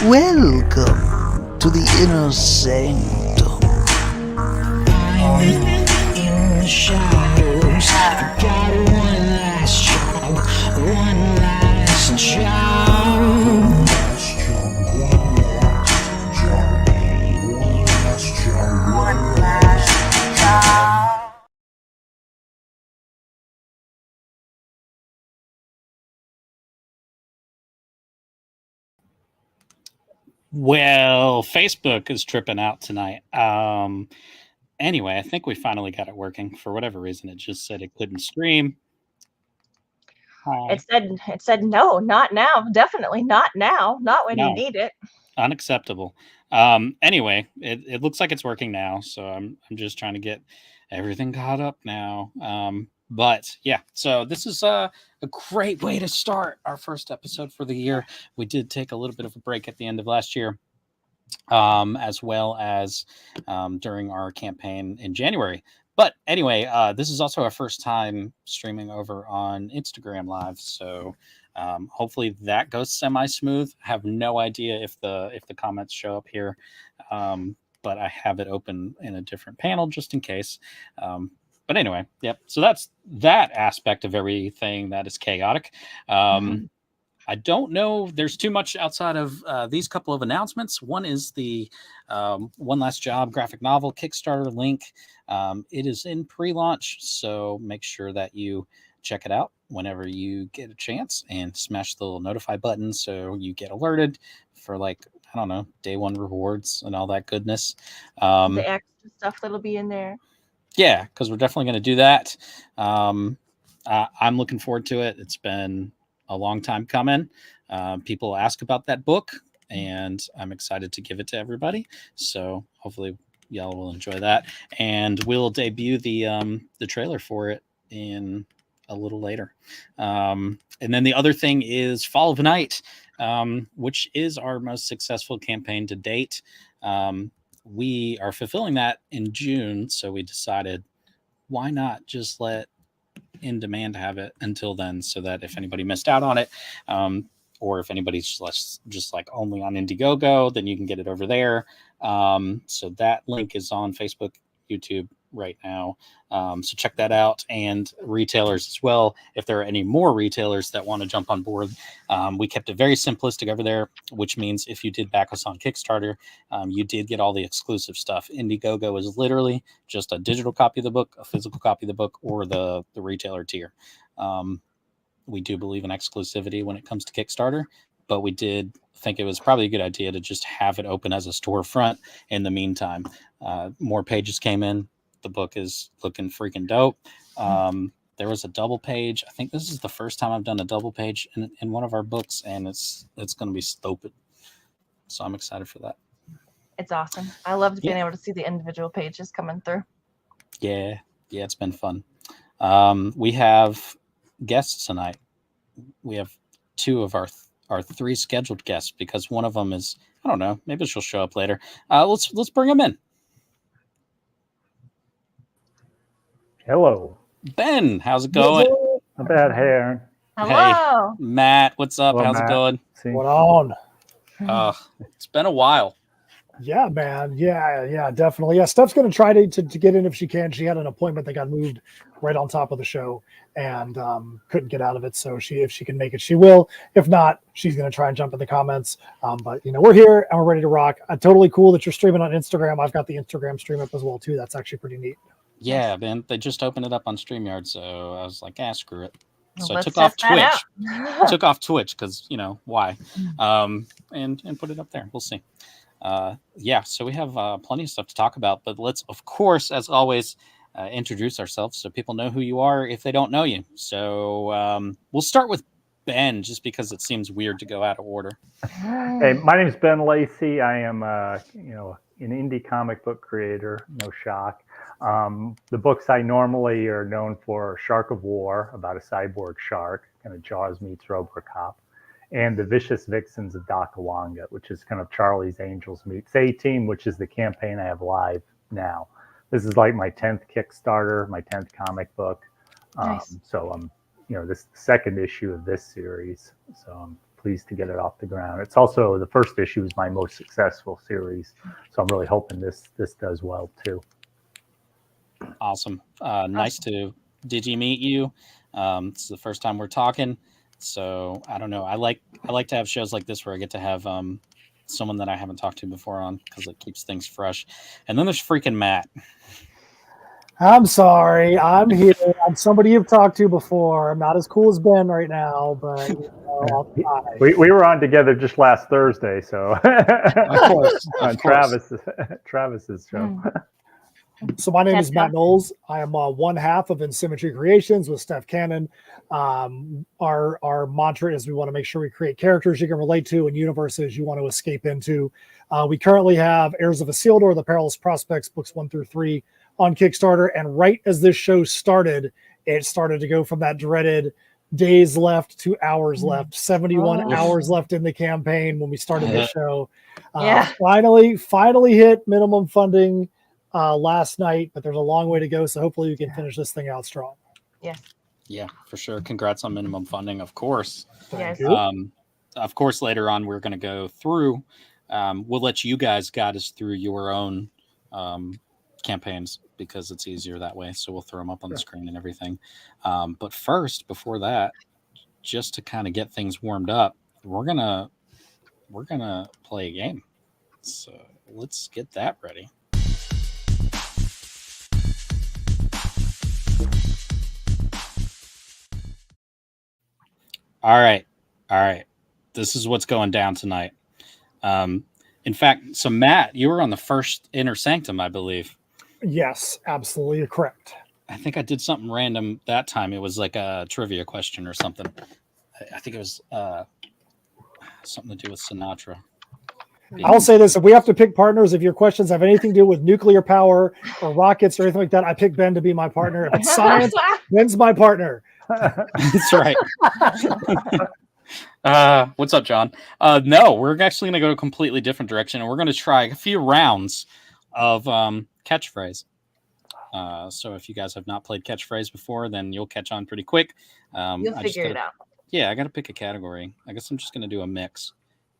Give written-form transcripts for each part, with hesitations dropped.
Welcome to the inner sanctum. I'm in the shadows. I got one last job, one last job. Well, Facebook is tripping out tonight. Anyway, I think we finally got it working. For whatever reason, it just said it couldn't stream. Hi. It said no, not now. Definitely not now. Not when you No. need it. Unacceptable. Anyway, it looks like it's working now, so I'm just trying to get everything caught up now. But yeah, so this is a great way to start our first episode for the year. We did take a little bit of a break at the end of last year, as well as during our campaign in January. But anyway, this is also our first time streaming over on Instagram Live, so hopefully that goes semi-smooth. I have no idea if the comments show up here, but I have it open in a different panel just in case. But anyway, yep. So that's that aspect of everything that is chaotic. I don't know. There's too much outside of these couple of announcements. One is the One Last Job graphic novel Kickstarter link. It is in pre-launch, so make sure that you check it out whenever you get a chance and smash the little notify button so you get alerted for, like, I don't know, day one rewards and all that goodness. The extra stuff that'll be in there. Yeah, because we're definitely going to do that. I'm looking forward to it. It's been a long time coming. People ask about that book, and I'm excited to give it to everybody. So hopefully y'all will enjoy that, and we'll debut the trailer for it in a little later. And then the other thing is Fall of Night, which is our most successful campaign to date. We are fulfilling that in June, so we decided, why not just let In Demand have it until then, so that if anybody missed out on it, or if anybody's just like only on Indiegogo, then you can get it over there. So that link is on Facebook, YouTube right now. So check that out, and retailers as well. If there are any more retailers that want to jump on board, we kept it very simplistic over there, which means if you did back us on Kickstarter, you did get all the exclusive stuff. Indiegogo is literally just a digital copy of the book, a physical copy of the book, or the retailer tier. We do believe in exclusivity when it comes to Kickstarter, but we did think it was probably a good idea to just have it open as a storefront in the meantime. More pages came in. The book is looking freaking dope. There was a double page. I think this is the first time I've done a double page in one of our books, and it's going to be stupid. So I'm excited for that. It's awesome. I loved being able to see the individual pages coming through. Yeah, it's been fun. We have guests tonight. We have two of our three scheduled guests, because one of them is, I don't know, maybe she'll show up later. Let's bring them in. Hello. Ben, how's it going? Not bad, hey, Aaron. Hello. Hey, Matt, what's up? Hello, how's Matt. it going? What on? It's been a while. Yeah, man. Yeah, definitely. Yeah, Steph's going to try to get in if she can. She had an appointment that got moved right on top of the show and couldn't get out of it. So if she can make it, she will. If not, she's going to try and jump in the comments. But, we're here and we're ready to rock. Totally cool that you're streaming on Instagram. I've got the Instagram stream up as well, too. That's actually pretty neat. Yeah, man. They just opened it up on StreamYard, so I was like, screw it. So I Let's took off test Twitch. Took off Twitch because, why? And put it up there. We'll see. So we have plenty of stuff to talk about, but let's, of course, as always, introduce ourselves so people know who you are if they don't know you. So we'll start with Ben, just because it seems weird to go out of order. Hey, my name is Ben Lacey. I am, an indie comic book creator. No shock. The books I normally are known for are Shark of War, about a cyborg shark, kind of Jaws meets RoboCop, and The Vicious Vixens of Dakawanga, which is kind of Charlie's Angels meets A-Team, which is the campaign I have live now. This is like my 10th Kickstarter, my 10th comic book. Nice. So I'm, this is the second issue of this series. So I'm pleased to get it off the ground. It's also the first issue is my most successful series, so I'm really hoping this does well too. Awesome. Nice to digi-meet you. It's the first time we're talking, so I don't know. I like to have shows like this where I get to have someone that I haven't talked to before on, because it keeps things fresh. And then there's freaking Matt. I'm sorry. I'm here. I'm somebody you've talked to before. I'm not as cool as Ben right now, but I'll try. We were on together just last Thursday, so Of course. on Travis's show. So my name is Matt Knowles. I am one half of In Symmetry Creations with Steph Cannon. Our mantra is we want to make sure we create characters you can relate to and universes you want to escape into. We currently have Heirs of Isildur, The Perilous Prospects, books 1 through 3 on Kickstarter. And right as this show started, it started to go from that dreaded days left to hours left. 71 hours left in the campaign when we started the show. Finally hit minimum funding last night, but there's a long way to go. So hopefully we can finish this thing out strong. Yes. Yeah, for sure. Congrats on minimum funding, of course. Yes. Of course, later on, we're going to go through. We'll let you guys guide us through your own campaigns, because it's easier that way. So we'll throw them up on the screen and everything. But first, before that, just to kind of get things warmed up, we're gonna play a game. So let's get that ready. All right. This is what's going down tonight. In fact, so Matt, you were on the first Inner Sanctum, I believe. Yes, absolutely correct. I think I did something random that time. It was like a trivia question or something. I think it was something to do with Sinatra. I'll say this: if we have to pick partners, if your questions have anything to do with nuclear power or rockets or anything like that, I pick Ben to be my partner. If it's science, Ben's my partner. That's right. What's up, John? No, we're actually going to go a completely different direction, and we're going to try a few rounds of catchphrase. So if you guys have not played catchphrase before, then you'll catch on pretty quick. You'll figure it out. Yeah, I got to pick a category. I guess I'm just going to do a mix.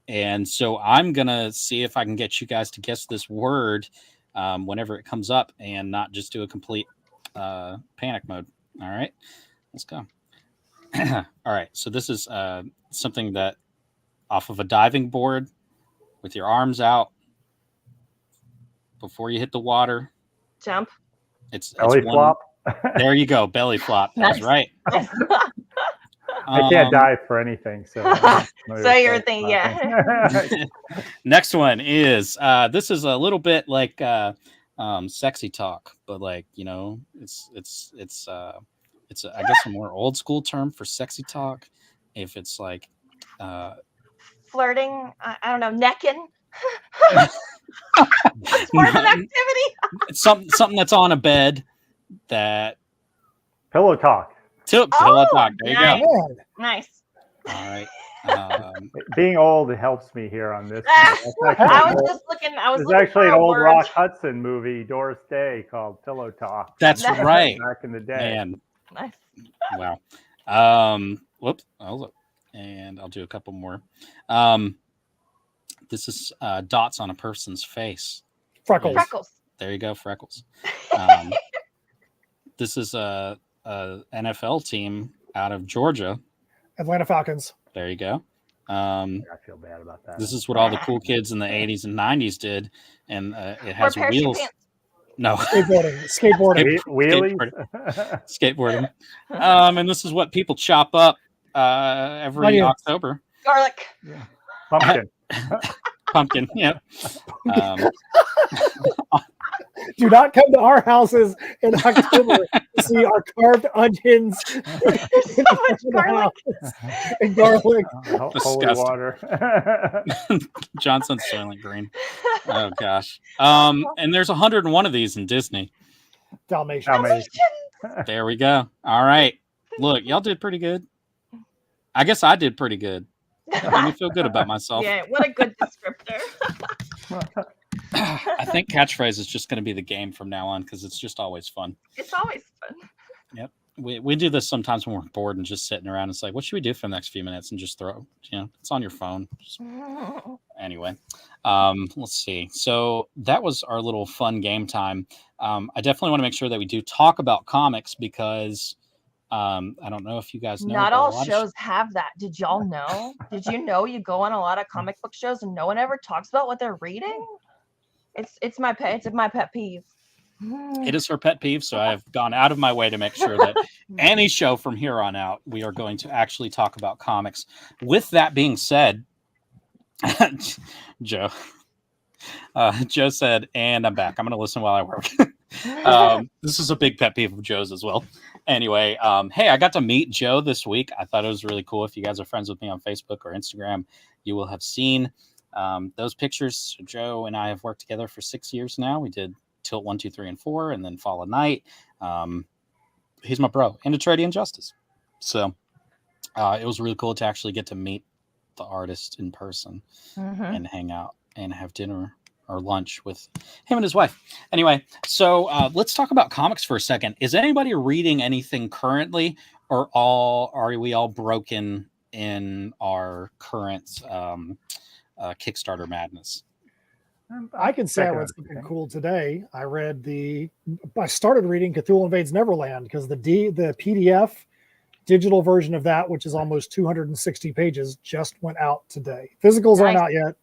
And so I'm going to see if I can get you guys to guess this word whenever it comes up and not just do a complete panic mode. All right, let's go. All right, so this is something that off of a diving board with your arms out before you hit the water. Jump. It's belly flop. There you go, belly flop. That's right. I can't dive for anything, so. So you're thinking, yeah. Next one is this is a little bit like sexy talk, but like, you know, it's I guess a more old school term for sexy talk. If it's like flirting, I don't know, necking. It's part of an activity. It's something that's on a bed that Pillow talk. Pillow talk. There nice. you go. Nice. All right. Being old, it helps me here on this. I was just looking. There's actually an old Rock Hudson movie, Doris Day, called Pillow Talk. That's right. Back in the day. Man. Nice. Wow. Whoops. Oh, look. And I'll do a couple more. This is dots on a person's face. Freckles. There you go, freckles. This is a NFL team out of Georgia. Atlanta Falcons. There you go. I feel bad about that. This is what all the cool kids in the 80s and 90s did, and it has wheels. No. Skateboarding. Wheelies. Skateboarding. And this is what people chop up every October. Garlic. Yeah. Pumpkin. Pumpkin. Yeah. Do not come to our houses in October to see our carved onions. There's so much garlic. And garlic. Holy water. Johnson's Soylent Green. Oh gosh. And there's 101 of these in Disney. Dalmatian. There we go. All right. Look, y'all did pretty good. I guess I did pretty good. Made me feel good about myself. Yeah, what a good descriptor. I think catchphrase is just going to be the game from now on because it's just always fun. It's always fun. Yep. we do this sometimes when we're bored and just sitting around. It's like, what should we do for the next few minutes? And just throw, it's on your phone. Anyway, let's see. So that was our little fun game time. I definitely want to make sure that we do talk about comics because I don't know if you guys know. Not all shows have that. Did y'all know? Did you know you go on a lot of comic book shows and no one ever talks about what they're reading? It's my pet peeve. It is her pet peeve, so I've gone out of my way to make sure that any show from here on out, we are going to actually talk about comics. With that being said, Joe said, and I'm back. I'm going to listen while I work. This is a big pet peeve of Joe's as well. Anyway, hey, I got to meet Joe this week. I thought it was really cool. If you guys are friends with me on Facebook or Instagram, you will have seen those pictures. Joe and I have worked together for 6 years now. We did Tilt 1, 2, 3, and 4, and then Fall of Night. He's my bro, and a Trade Injustice. So it was really cool to actually get to meet the artist in person and hang out and have dinner or lunch with him and his wife. Anyway, so let's talk about comics for a second. Is anybody reading anything currently, or are we all broken in our current Kickstarter madness? I can say I read something cool today. I started reading Cthulhu Invades Neverland because the PDF digital version of that, which is almost 260 pages, just went out today. Physicals aren't out yet,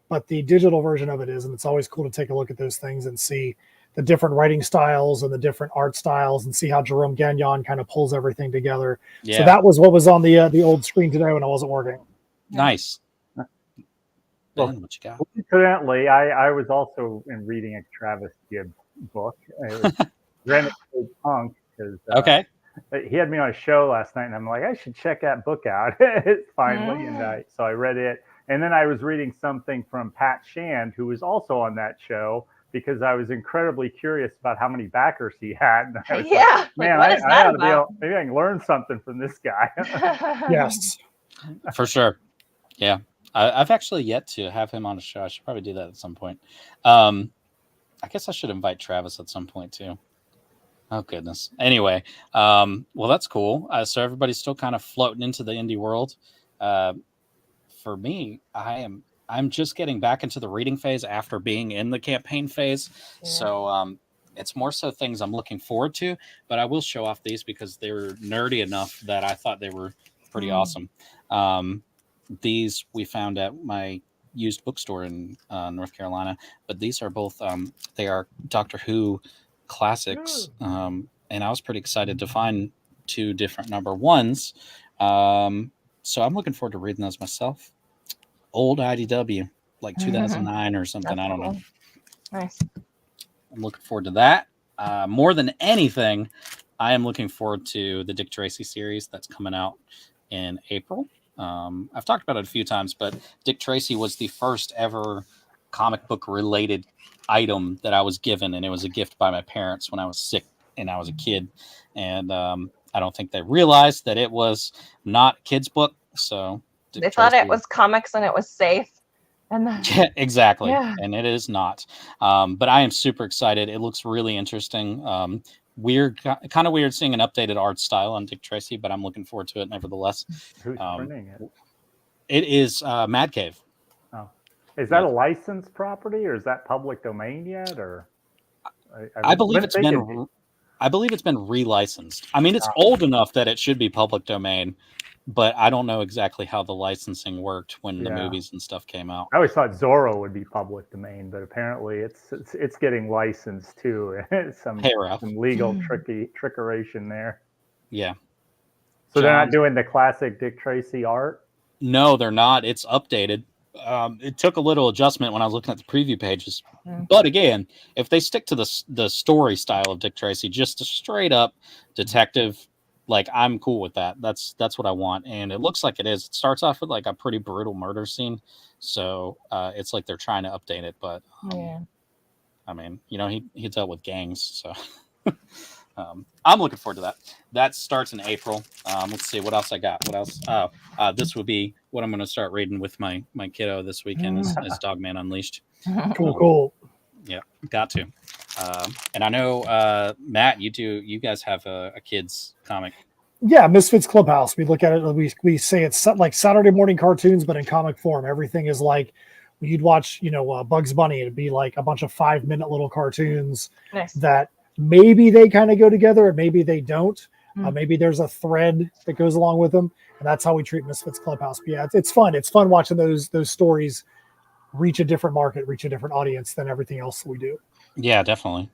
but the digital version of it is, and it's always cool to take a look at those things and see the different writing styles and the different art styles and see how Jerome Gagnon kind of pulls everything together. Yeah. So that was what was on the old screen today when I wasn't working. Nice. Well, what you got? Coincidentally, I was also in reading a Travis Gibbs book. It was Renegade Punk because he had me on a show last night, and I'm like, I should check that book out. Finally, and so I read it, and then I was reading something from Pat Shand, who was also on that show, because I was incredibly curious about how many backers he had. And I was like, man, I ought to be able, maybe I can learn something from this guy. Yes, for sure. Yeah. I've actually yet to have him on a show. I should probably do that at some point. I guess I should invite Travis at some point too. Oh goodness. Anyway, well, that's cool. So everybody's still kind of floating into the indie world. For me, I'm just getting back into the reading phase after being in the campaign phase. Yeah. So it's more so things I'm looking forward to, but I will show off these because they were nerdy enough that I thought they were pretty awesome. These we found at my used bookstore in North Carolina, but these are both they are Doctor Who classics, and I was pretty excited to find 2 different number 1s. So I'm looking forward to reading those myself. Old IDW, like 2009 or something. That's I don't know. Nice. I'm looking forward to that. More than anything, I am looking forward to the Dick Tracy series that's coming out in April. I've talked about it a few times, but Dick Tracy was the first ever comic book related item that I was given, and it was a gift by my parents when I was sick and I was a kid. And I don't think they realized that it was not a kid's book. So Dick Tracy thought it was comics and it was safe. And then, yeah, exactly. Yeah. And it is not. But I am super excited. It looks really interesting. Kind of weird seeing an updated art style on Dick Tracy, but I'm looking forward to it nevertheless. Who's printing it? It is Mad Cave. Oh, is that a licensed property, or is that public domain yet? Or I believe it's been. I believe it's been relicensed. I mean, it's old enough that it should be public domain, but I don't know exactly how the licensing worked when the movies and stuff came out. I always thought Zorro would be public domain, but apparently it's getting licensed too. some legal trickeration there. Yeah. So they're not doing the classic Dick Tracy art? No, they're not. It's updated. It took a little adjustment when I was looking at the preview pages. But again, if they stick to the story style of Dick Tracy, just a straight up detective, like I'm cool with that. That's what I want. And it looks like it is. It starts off with like a pretty brutal murder scene. So it's like they're trying to update it. But I mean, he dealt with gangs. So I'm looking forward to that. That starts in April. Let's see what else I got. What else? This would be what I'm going to start reading with my kiddo this weekend is Dogman Unleashed. Cool. Yeah, got to. And I know Matt, you guys have a kids comic. Yeah, Misfits Clubhouse. We look at it. We say it's like Saturday morning cartoons, but in comic form. Everything is like you'd watch, Bugs Bunny. It'd be like a bunch of 5-minute little cartoons Nice. that maybe they kind of go together, and maybe they don't. Maybe there's a thread that goes along with them, and that's how we treat Misfits Clubhouse. But yeah, it's fun. It's fun watching those stories reach a different market, reach a different audience than everything else we do. Yeah, definitely.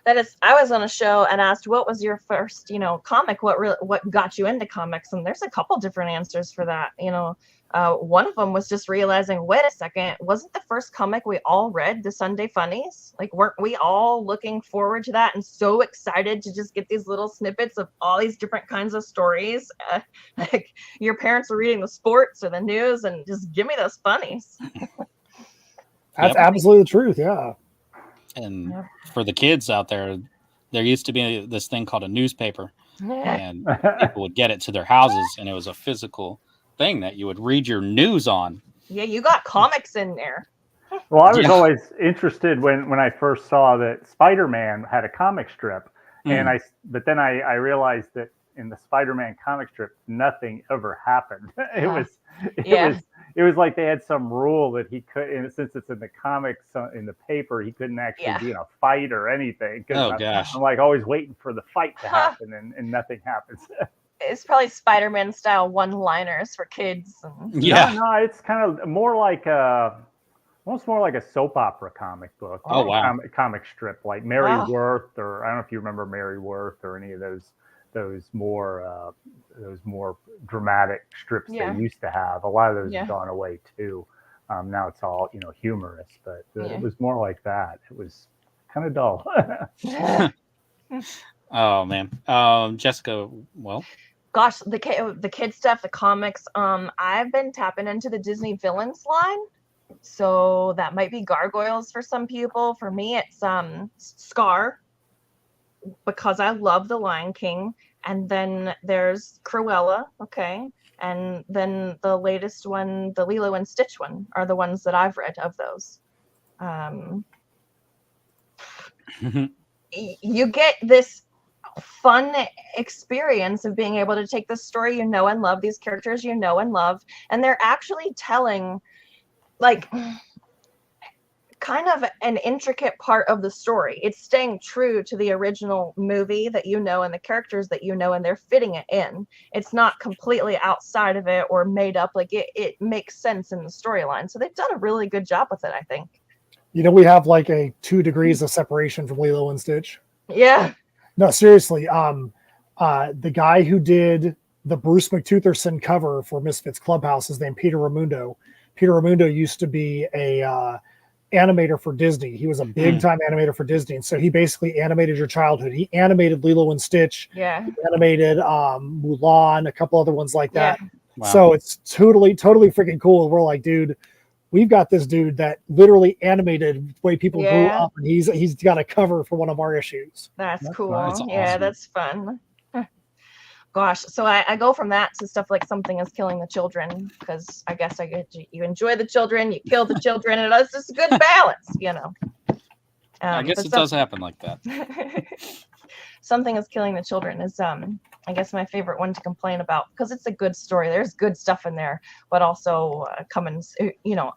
That is, I was on a show and asked, what was your first, comic? What got you into comics? And there's a couple different answers for that. One of them was just realizing, wait a second, wasn't the first comic we all read the Sunday Funnies? Like, weren't we all looking forward to that and so excited to just get these little snippets of all these different kinds of stories? Like your parents were reading the sports or the news and just give me those funnies. That's absolutely the truth. Yeah. And for the kids out there used to be this thing called a newspaper, and people would get it to their houses, and it was a physical thing that you would read your news on. Yeah, you got comics in there. Well, I was always interested when I first saw that Spider-Man had a comic strip, but then I realized that in the Spider-Man comic strip, nothing ever happened. It was like they had some rule that he could, and since it's in the comics in the paper, he couldn't actually be in a fight or anything. Gosh! I'm like always waiting for the fight to happen, and nothing happens. It's probably Spider-Man style one-liners for kids. No, it's kind of more like almost more like a soap opera comic book. Oh, wow. Comic strip like Mary Worth, or I don't know if you remember Mary Worth or any of those more dramatic strips they used to have. A lot of those have gone away too. Now it's all humorous, but it was more like that. It was kind of dull. Oh man, Jessica. Well, gosh, the kid stuff, the comics. I've been tapping into the Disney villains line, so that might be Gargoyles for some people. For me, it's Scar, because I love the Lion King. And then there's Cruella, okay? And then the latest one, the Lilo and Stitch one, are the ones that I've read of those. You get this fun experience of being able to take the story you know and love, these characters you know and love, and they're actually telling, like, kind of an intricate part of the story. It's staying true to the original movie that you know and the characters that you know, and they're fitting it in. It's not completely outside of it or made up. Like it makes sense in the storyline. So they've done a really good job with it, I think. We have like a 2 degrees of separation from Lilo and Stitch. Yeah. No, seriously. The guy who did the Bruce McTutherson cover for Misfits Clubhouse is named Peter Ramundo. Peter Ramundo used to be a animator for Disney. He was a big time animator for Disney, and so he basically animated your childhood. He animated Lilo and Stitch. Yeah. He animated Mulan, a couple other ones like that. Yeah. Wow. So it's totally freaking cool. We're like, dude, we've got this dude that literally animated the way people grew up, and he's got a cover for one of our issues. That's cool. That's awesome. Yeah, that's fun. Gosh, so I go from that to stuff like Something is Killing the Children, because I guess you enjoy the children, you kill the children, and it's just a good balance, I guess it does happen like that. Something is Killing the Children is I guess my favorite one to complain about, because it's a good story. There's good stuff in there, but also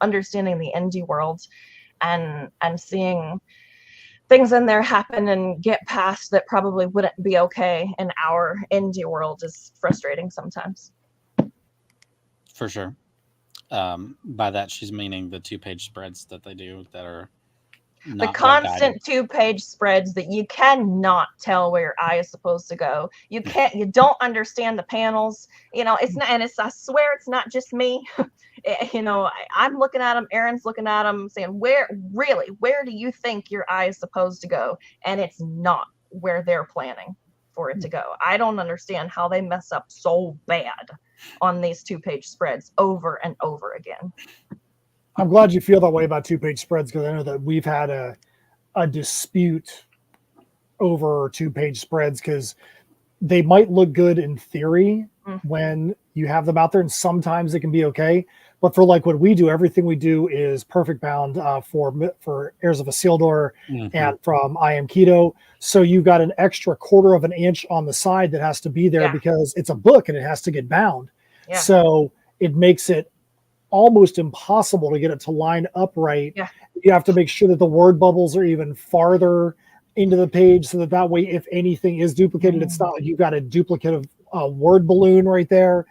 understanding the indie world and seeing things in there happen and get past that probably wouldn't be okay in our indie world is frustrating sometimes. For sure. By that, she's meaning the 2-page spreads that they do that are the constant 2-page spreads that you cannot tell where your eye is supposed to go. You don't understand the panels. It's not, and I swear it's not just me. I'm looking at them, Aaron's looking at them, saying, where do you think your eye is supposed to go? And it's not where they're planning for it to go. I don't understand how they mess up so bad on these 2-page spreads over and over again. I'm glad you feel that way about 2-page spreads, because I know that we've had a dispute over 2-page spreads, because they might look good in theory when you have them out there, and sometimes it can be okay. But for like what we do, everything we do is perfect bound for Heirs of Isildur and from I Am Keto. So you've got an extra 1/4 of an inch on the side that has to be there because it's a book and it has to get bound. Yeah. So it makes it almost impossible to get it to line upright. Yeah. You have to make sure that the word bubbles are even farther into the page so that way, if anything is duplicated, it's not like you've got a duplicate of a word balloon right there.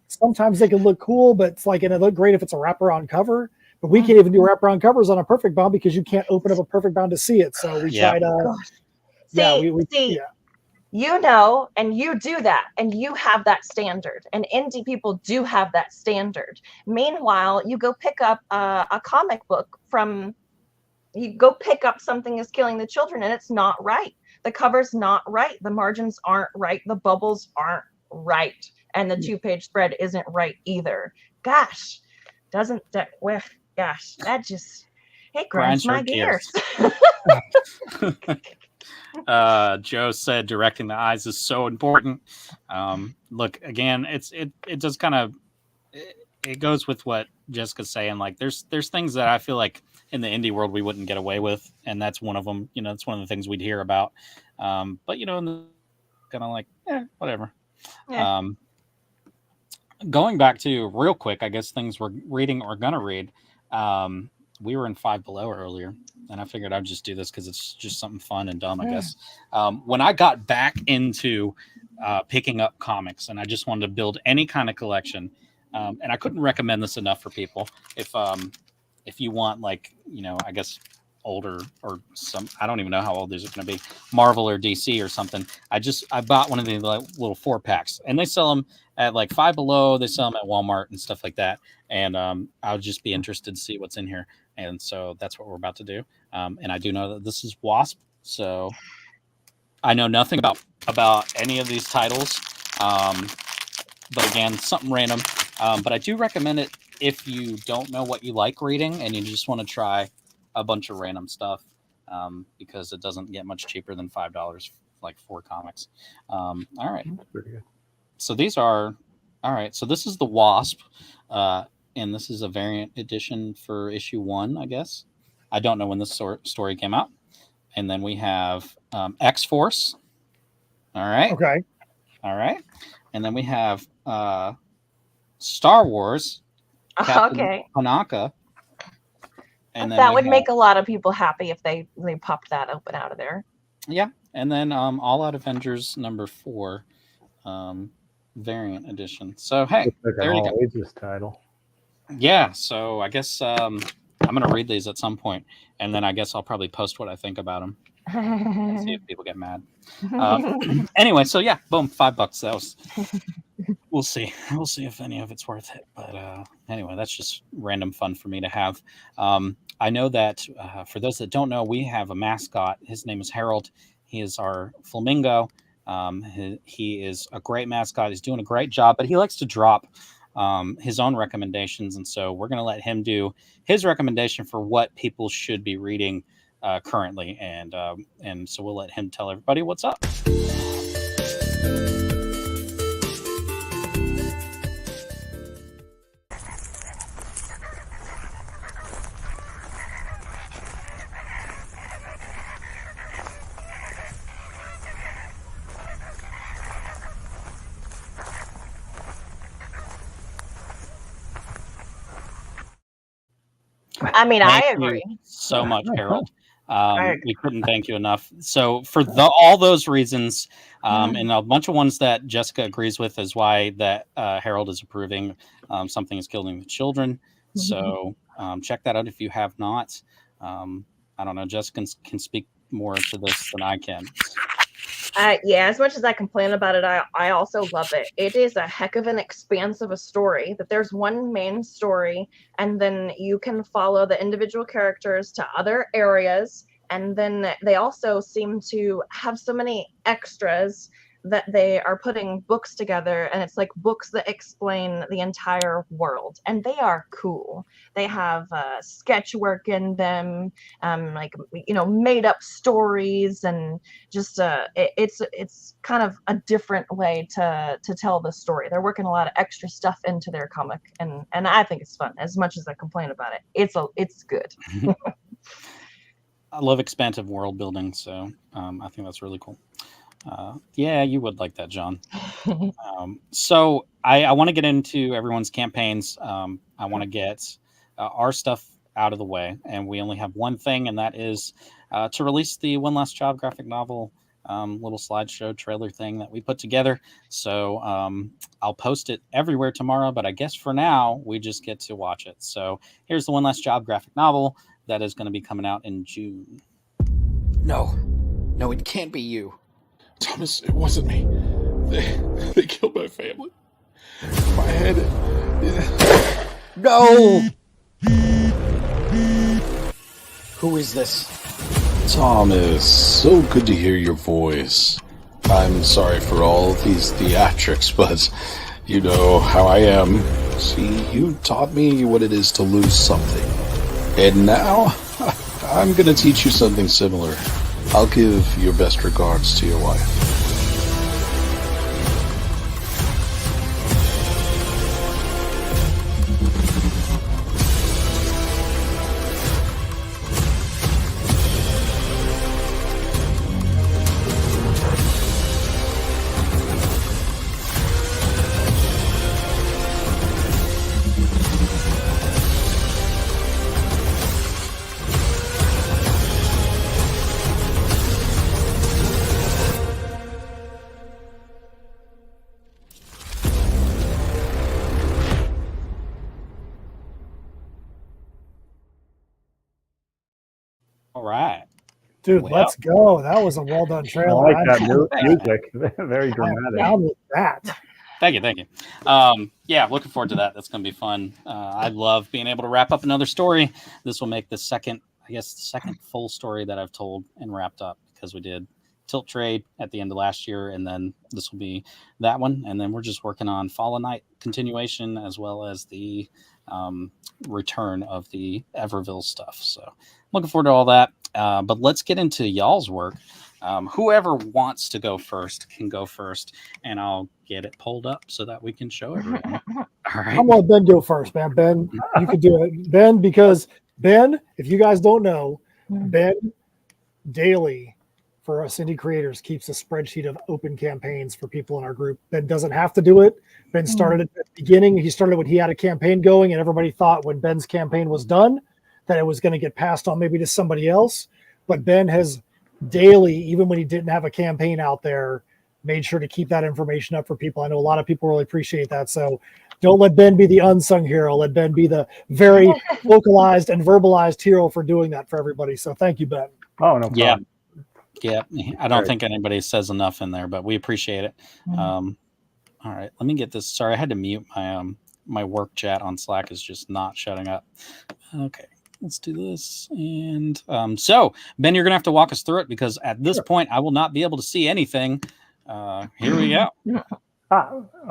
Sometimes they can look cool, but it's like, and it look great if it's a wraparound cover, but we can't even do wraparound covers on a perfect bound because you can't open up a perfect bound to see it. So we try to, you know, and you do that, and you have that standard, and indie people do have that standard. Meanwhile, you go pick up a comic book you go pick up Something is Killing the Children, and it's not right. The cover's not right. The margins aren't right. The bubbles aren't right. And the 2-page spread isn't right either. Gosh, that just, it grinds my gears. Joe said directing the eyes is so important. Look, again, it just kind of, it goes with what Jessica's saying. Like there's things that I feel like in the indie world we wouldn't get away with, and that's one of them. You know, it's one of the things we'd hear about. But you know, kind of like, whatever. Yeah. Going back to real quick, I guess things we're reading or gonna read. We were in Five Below earlier, and I figured I'd just do this because it's just something fun and dumb, I guess. When I got back into picking up comics, and I just wanted to build any kind of collection, and I couldn't recommend this enough for people. If you want, like, you know, I guess older or some, I don't even know how old these are going to be, Marvel or DC or something. I bought one of the like, little 4-packs, and they sell them at like Five Below. They sell them at Walmart and stuff like that. And I would just be interested to see what's in here. And so that's what we're about to do. And I do know that this is Wasp. So I know nothing about any of these titles. But again, something random. But I do recommend it if you don't know what you like reading and you just want to try a bunch of random stuff, because it doesn't get much cheaper than $5, like 4 comics. All right. That's pretty good. So these are, all right. So this is the Wasp, and this is a variant edition for issue 1, I guess. I don't know when this story came out. And then we have X-Force. All right. Okay. All right. And then we have Star Wars. Okay. Hanaka. And that would make a lot of people happy if they popped that open out of there. Yeah. And then All Out Avengers #4 variant edition. So hey, like there you go. Ages title. Yeah. So I guess I'm going to read these at some point, and then I guess I'll probably post what I think about them. And see if people get mad. Anyway, so yeah, boom, $5. That was. We'll see. We'll see if any of it's worth it. But anyway, that's just random fun for me to have. I know that for those that don't know, we have a mascot. His name is Harold. He is our flamingo. He is a great mascot. He's doing a great job, but he likes to drop his own recommendations. And so we're going to let him do his recommendation for what people should be reading currently. And so we'll let him tell everybody what's up. I mean, I agree so much, Harold. We couldn't thank you enough. So for all those reasons, and a bunch of ones that Jessica agrees with, is why that Harold is approving Something is Killing the Children. So check that out if you have not. I don't know. Jessica can speak more to this than I can. Yeah, as much as I complain about it, I also love it. It is a heck of an expanse of a story, that there's one main story, and then you can follow the individual characters to other areas, and then they also seem to have so many extras that they are putting books together, and it's like books that explain the entire world, and they are cool. They have sketch work in them, like made up stories, and just it's kind of a different way to tell the story. They're working a lot of extra stuff into their comic, and I think it's fun. As much as I complain about it, it's good. I love expansive world building, so I think that's really cool. Yeah, you would like that, John. So I want to get into everyone's campaigns. I want to get our stuff out of the way, and we only have one thing, and that is to release the One Last Job graphic novel little slideshow trailer thing that we put together. So I'll post it everywhere tomorrow, but I guess for now we just get to watch it. So here's the One Last Job graphic novel that is going to be coming out in June. No, it can't be you. Thomas, it wasn't me. They killed my family. My head. No! Who is this? Thomas, so good to hear your voice. I'm sorry for all these theatrics, but you know how I am. See, you taught me what it is to lose something. And now, I'm gonna teach you something similar. I'll give your best regards to your wife. All right. Dude, Well. let's go. That was a well done I trailer. like that music. Very I'm dramatic. down with that. Thank you. Yeah, looking forward to that. That's going to be fun. I love being able to wrap up another story. This will make the second full story that I've told and wrapped up, because we did Tilt Trade at the end of last year, and then this will be that one. And then we're just working on Fallen Knight continuation, as well as the return of the Everville stuff. So looking forward to all that. But let's get into y'all's work. Whoever wants to go first can go first, and I'll get it pulled up so that we can show everyone. All right. I'm gonna let Ben go first, man. Ben, you could do it. Ben, because Ben, if you guys don't know, Ben daily for us indie creators keeps a spreadsheet of open campaigns for people in our group. Ben doesn't have to do it. Ben started at the beginning. He started when he had a campaign going, and everybody thought when Ben's campaign was done that it was going to get passed on maybe to somebody else. But Ben has daily, even when he didn't have a campaign out there, made sure to keep that information up for people. I know a lot of people really appreciate that. So don't let Ben be the unsung hero. Let Ben be the very vocalized and verbalized hero for doing that for everybody. So thank you, Ben. Oh, no problem. Yeah, I don't think anybody says enough in there, but we appreciate it. All right, let me get this. Sorry, I had to mute my my work chat on Slack is just not shutting up. Okay, let's do this. And so, Ben, you're going to have to walk us through it, because at this point, I will not be able to see anything. Here we go. Do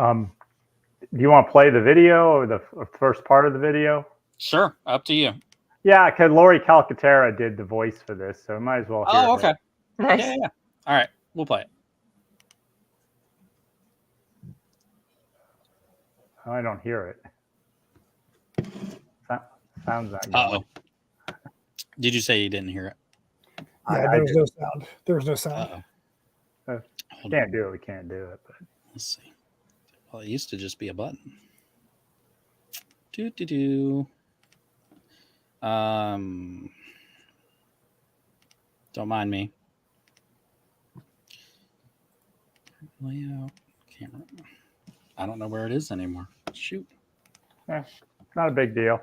you want to play the video or the first part of the video? Sure, up to you. Yeah, because Lori Calcaterra did the voice for this, so I might as well hear Oh, her. okay. Nice. Yeah. All right, we'll play it. Oh, I don't hear it. Sounds not good. Uh-oh. Did you say you didn't hear it? Yeah, I there was did. no sound. There was no sound. Uh-oh. Can't do it. We can't do it. But Let's see. Well, it used to just be a button. Don't mind me. Layout, camera. I don't know where it is anymore. Shoot. not a big deal.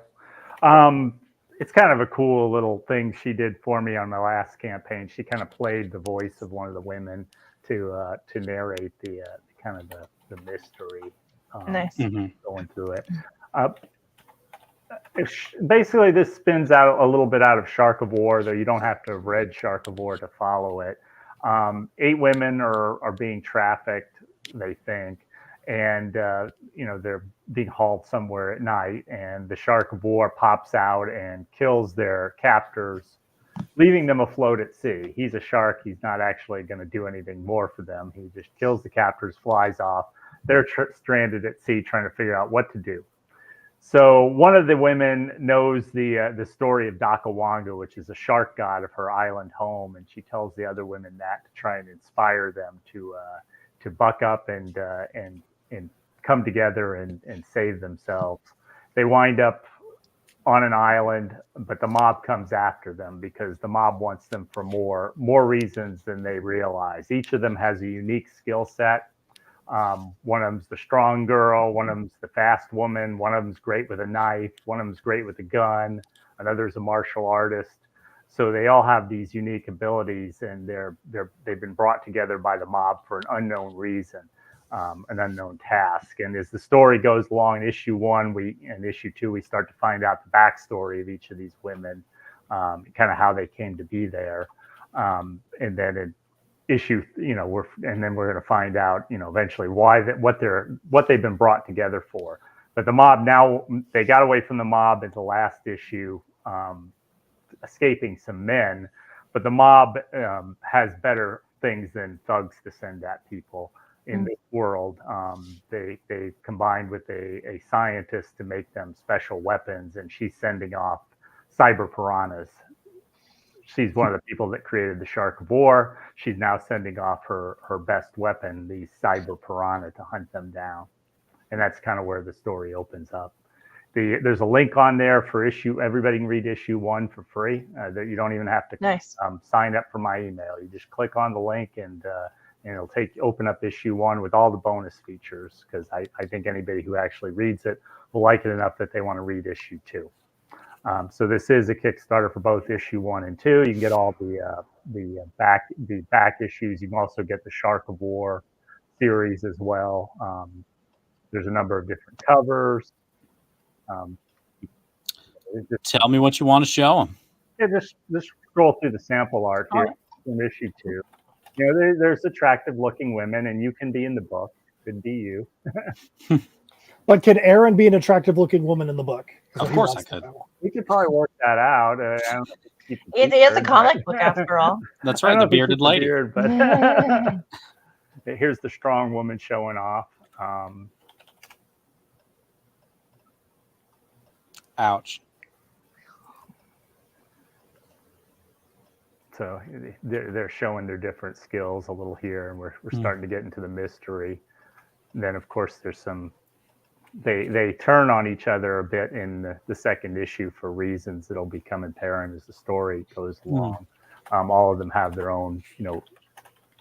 It's kind of a cool little thing she did for me on my last campaign. She kind of played the voice of one of the women to narrate the kind of the mystery. Nice. Going through it. Basically, this spins out a little bit out of Shark of War, though you don't have to have read Shark of War to follow it. 8 women are being trafficked, they think, and they're being hauled somewhere at night, and the shark of war pops out and kills their captors, leaving them afloat at sea. He's a shark. He's not actually going to do anything more for them. He just kills the captors, flies off. They're stranded at sea trying to figure out what to do. So one of the women knows the story of Dakawanga, which is a shark god of her island home, and she tells the other women that to try and inspire them to buck up and come together and save themselves. They wind up on an island, but the mob comes after them because the mob wants them for more reasons than they realize. Each of them has a unique skill set. One of them's the strong girl, one of them's the fast woman, one of them's great with a knife, one of them's great with a gun, another's a martial artist. So they all have these unique abilities, and they've been brought together by the mob for an unknown reason, an unknown task. And as the story goes along, in issue 1 and issue 2, we start to find out the backstory of each of these women, kind of how they came to be there, and then in issue, we're going to find out, eventually what they've been brought together for. But the mob now, they got away from the mob in the last issue, escaping some men, but the mob has better things than thugs to send at people in this world. They combined with a scientist to make them special weapons, and she's sending off cyber piranhas. She's one of the people that created the Shark of War. She's now sending off her best weapon, the cyber piranha, to hunt them down. And that's kind of where the story opens up. There's a link on there for everybody can read issue 1 for free. That you don't even have to sign up for my email. You just click on the link and it'll open up issue 1 with all the bonus features, because I think anybody who actually reads it will like it enough that they want to read issue 2. So this is a Kickstarter for both issue 1 and 2. You can get all the back issues. You can also get the Shark of War series as well. There's a number of different covers. Tell me what you want to show them. Yeah, just scroll through the sample art here from issue 2. There's attractive looking women, and you can be in the book. Could be you. But could Aaron be an attractive looking woman in the book? Of course I could. We could probably work that out. It is a comic book after all. That's right, the bearded lady. Beard, but here's the strong woman showing off. Ouch. So they're showing their different skills a little here, and we're starting to get into the mystery. And then, of course, there's some. They turn on each other a bit in the second issue for reasons that'll become apparent as the story goes along. All of them have their own,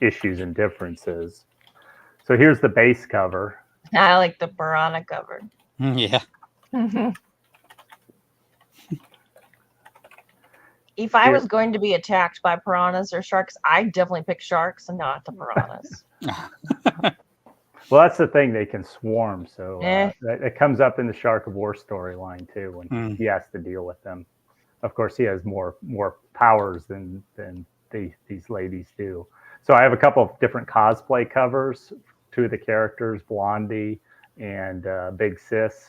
issues and differences. So here's the base cover. I like the piranha cover. Yeah. If I was going to be attacked by piranhas or sharks, I'd definitely pick sharks and not the piranhas. Well, that's the thing. They can swarm. So it comes up in the Shark of War storyline, too, when he has to deal with them. Of course, he has more powers than these ladies do. So I have a couple of different cosplay covers. 2 of the characters, Blondie and Big Sis,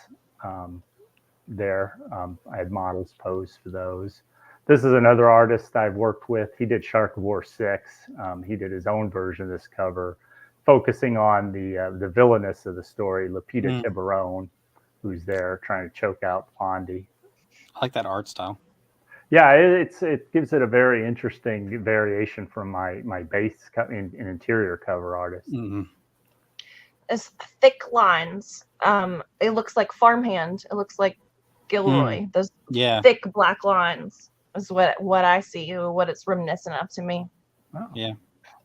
there. I had models pose for those. This is another artist I've worked with. He did Shark of War 6. He did his own version of this cover, focusing on the villainess of the story, Lupita Tiburone, who's there trying to choke out Blondie. I like that art style. Yeah, it gives it a very interesting variation from my base in interior cover artist. It's thick lines. It looks like farmhand. It looks like Gilroy. Those thick black lines is what I see, what it's reminiscent of to me. Oh. Yeah,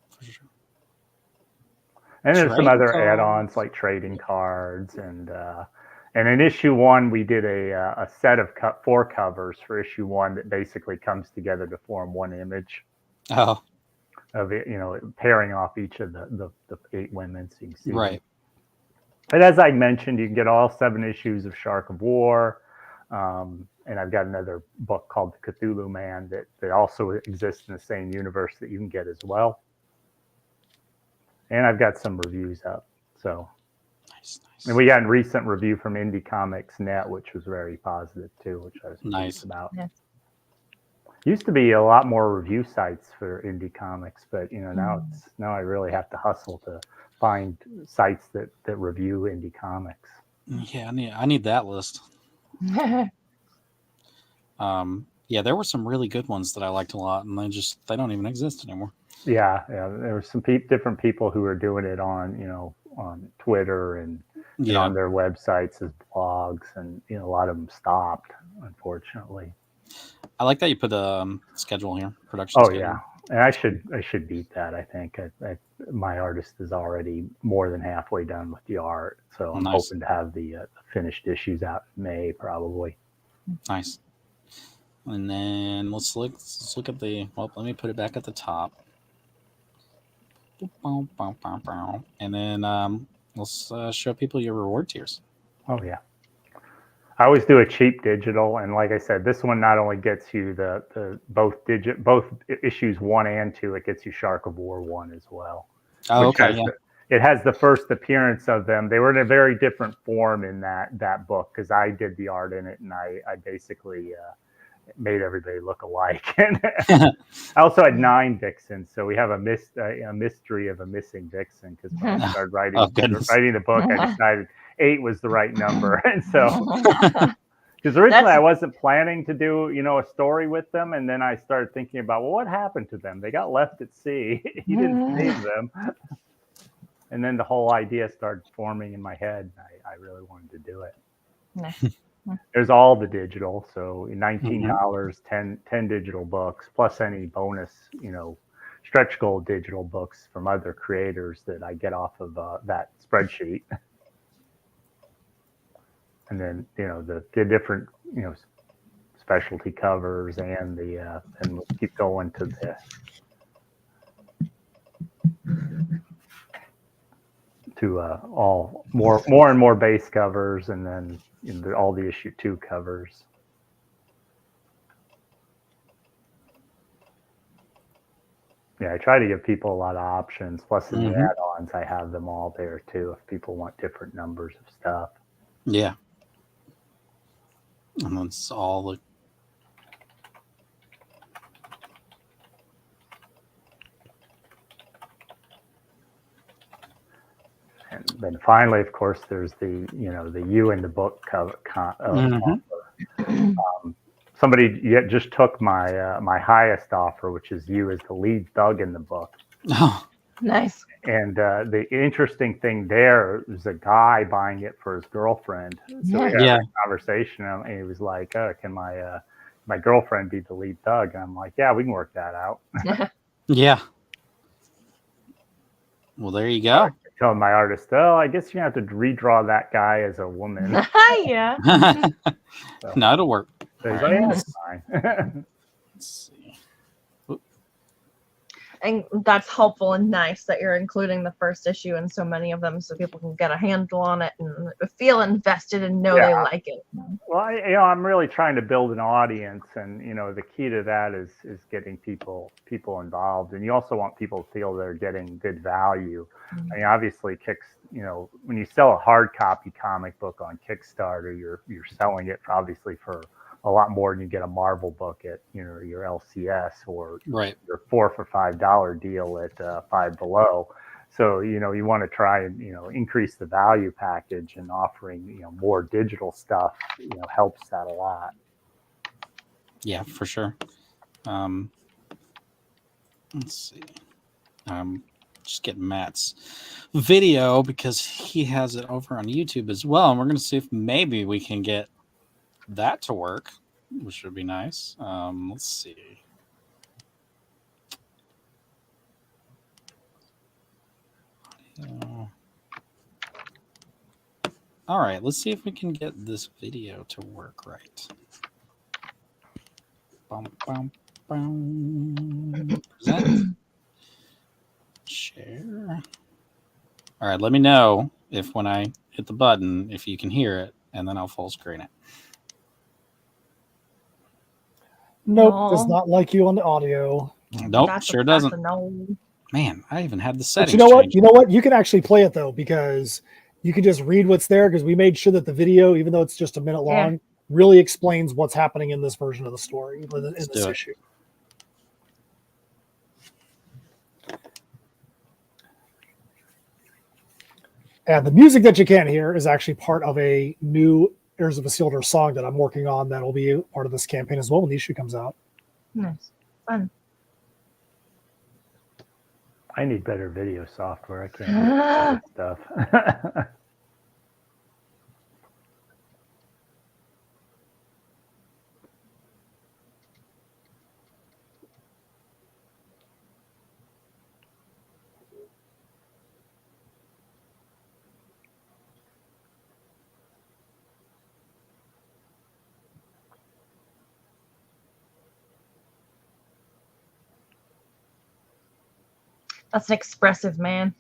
for sure. And there's some other add-ons like trading cards, and in issue 1 we did a set of 4 covers for issue 1 that basically comes together to form one image. Oh, of it, pairing off each of the 8 women, so you can see. Right. But as I mentioned, you can get all 7 issues of Shark of War, and I've got another book called The Cthulhu Man that also exists in the same universe that you can get as well. and I've got some reviews up. So, Nice. and we got a recent review from Indie Comics Net, which was very positive too, which I was Nice. pleased about. Yeah. Used to be a lot more review sites for indie comics, but now I really have to hustle to find sites that review indie comics. Yeah, I need that list. Yeah, there were some really good ones that I liked a lot, and they don't even exist anymore. Yeah, there were some different people who were doing it on on Twitter and on their websites as blogs, and a lot of them stopped, unfortunately. I like that you put a schedule here, production schedule. Yeah, and I should beat that. I think my artist is already more than halfway done with the art, so I'm hoping to have the finished issues out in May, probably. Nice. And then let's look at the. Well, let me put it back at the top. And then let's show people your reward tiers. Oh yeah. I always do a cheap digital, and like I said, this one not only gets you the both issues 1 and 2, it gets you Shark of War 1 as well. Oh, okay. It has the first appearance of them. They were in a very different form in that book because I did the art in it, and I basically made everybody look alike. And I also had 9 Vixens, so we have a mystery of a missing Vixen because when I started writing the book, I decided 8 was the right number. And so, because originally I wasn't planning to do, a story with them. And then I started thinking about, well, what happened to them? They got left at sea. You didn't save them. And then the whole idea started forming in my head. I really wanted to do it. Nice. There's all the digital. So $19, 10 digital books, plus any bonus, stretch goal digital books from other creators that I get off of that spreadsheet. And then, the different, specialty covers and and we'll keep going to all more and more base covers, and then all the issue 2 covers. Yeah, I try to give people a lot of options. Plus, in the add-ons, I have them all there too if people want different numbers of stuff. Yeah. And that's all the. And then finally, of course, there's the the you in the book cover. Somebody just took my highest offer, which is you as the lead thug in the book. Oh, nice. And the interesting thing there is a guy buying it for his girlfriend. So we had a conversation, and he was like, "Oh, can my girlfriend be the lead thug?" And I'm like, "Yeah, we can work that out." Yeah. Well, there you go. Telling my artist, "Oh, I guess you have to redraw that guy as a woman." Yeah. So, no, it'll work. So he's like, yeah, it's fine. Let's see. And that's helpful and nice that you're including the first issue in so many of them so people can get a handle on it and feel invested and know they like it. Well, I'm really trying to build an audience, and the key to that is getting people involved, and you also want people to feel they're getting good value. I mean, obviously, when you sell a hard copy comic book on Kickstarter, you're selling it obviously for a lot more than you get a Marvel book at your LCS or your $4 for $5 deal at Five Below. So you want to try and increase the value package, and offering more digital stuff helps that a lot. Yeah, for sure. Let's see. Just get Matt's video because he has it over on YouTube as well, and we're going to see if maybe we can get that to work, which would be nice. Let's see. All right, let's see if we can get this video to work right. Present. Share. All right, let me know if when I hit the button, if you can hear it, and then I'll full screen it. Nope, does not like you on the audio. Nope, sure doesn't. No. Man, I even had the But settings you know what? changed. You know what? You can actually play it though, because you can just read what's there, because we made sure that the video, even though it's just a minute long, really explains what's happening in this version of the story, in Let's this do it. issue. And the music that you can't hear is actually part of a new Heirs of Isildur song that I'm working on that will be part of this campaign as well when the issue comes out. Nice. Fun. I need better video software. I can't do that stuff. That's an expressive man.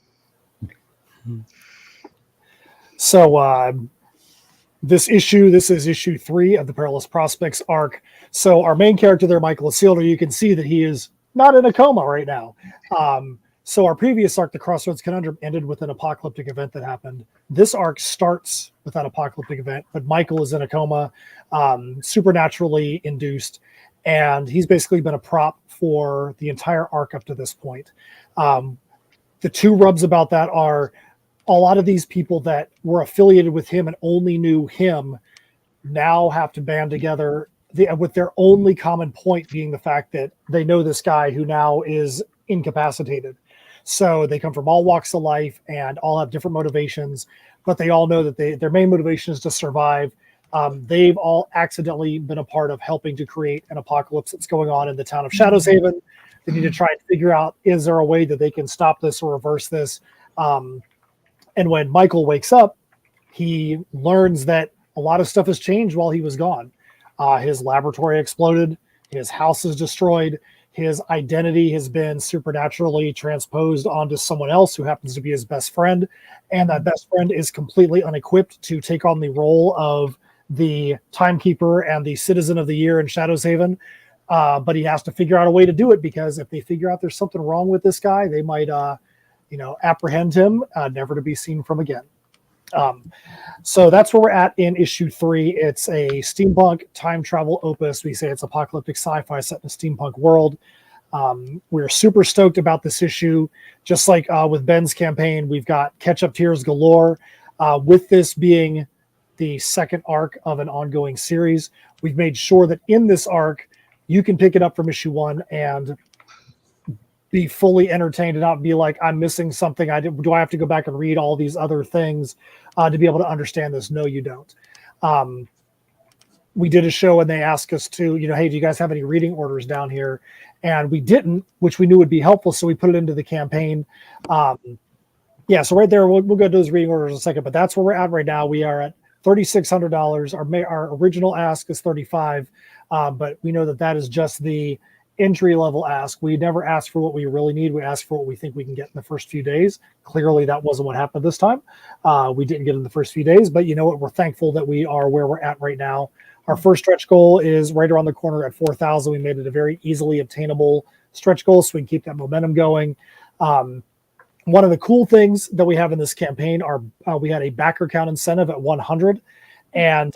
So this is issue 3 of the Perilous Prospects arc. So our main character there, Michael Isildur, you can see that he is not in a coma right now. So our previous arc, the Crossroads Conundrum, ended with an apocalyptic event that happened. This arc starts with that apocalyptic event, but Michael is in a coma, supernaturally induced, and he's basically been a prop for the entire arc up to this point. The two rubs about that are a lot of these people that were affiliated with him and only knew him now have to band together with their only common point being the fact that they know this guy who now is incapacitated. So they come from all walks of life and all have different motivations, but they all know that their main motivation is to survive. They've all accidentally been a part of helping to create an apocalypse that's going on in the town of Shadows Haven. They need to try and figure out, is there a way that they can stop this or reverse this? And when Michael wakes up, he learns that a lot of stuff has changed while he was gone. His laboratory exploded. His house is destroyed. His identity has been supernaturally transposed onto someone else who happens to be his best friend. And that best friend is completely unequipped to take on the role of the timekeeper and the citizen of the year in Shadows Haven. But he has to figure out a way to do it, because if they figure out there's something wrong with this guy, they might, apprehend him, never to be seen from again. So that's where we're at in issue 3. It's a steampunk time travel opus. We say it's apocalyptic sci-fi set in a steampunk world. We're super stoked about this issue. Just like with Ben's campaign, we've got catch-up tiers galore. With this being the second arc of an ongoing series, we've made sure that in this arc, you can pick it up from issue 1 and be fully entertained and not be like, I'm missing something. Do I have to go back and read all these other things to be able to understand this? No, you don't. We did a show and they asked us to, hey, do you guys have any reading orders down here? And we didn't, which we knew would be helpful. So we put it into the campaign. So right there, we'll go to those reading orders in a second, but that's where we're at right now. We are at $3,600. Our original ask is $35,000, but we know that is just the entry level ask. We never ask for what we really need. We ask for what we think we can get in the first few days. Clearly, that wasn't what happened this time. We didn't get in the first few days, but you know what? We're thankful that we are where we're at right now. Our first stretch goal is right around the corner at 4,000. We made it a very easily obtainable stretch goal, so we can keep that momentum going. One of the cool things that we have in this campaign are we had a backer count incentive at 100, and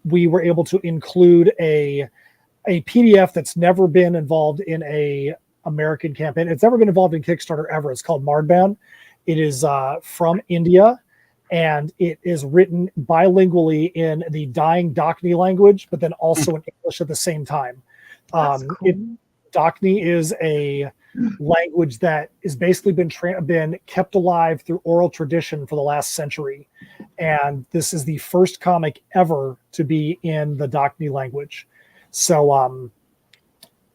we were able to include a PDF that's never been involved in a American campaign. It's never been involved in Kickstarter ever. It's called Mardban. It is from India, and it is written bilingually in the dying Dockney language, but then also in English at the same time. Cool. Dockney is a language that has basically been kept alive through oral tradition for the last century. And this is the first comic ever to be in the Dockney language. So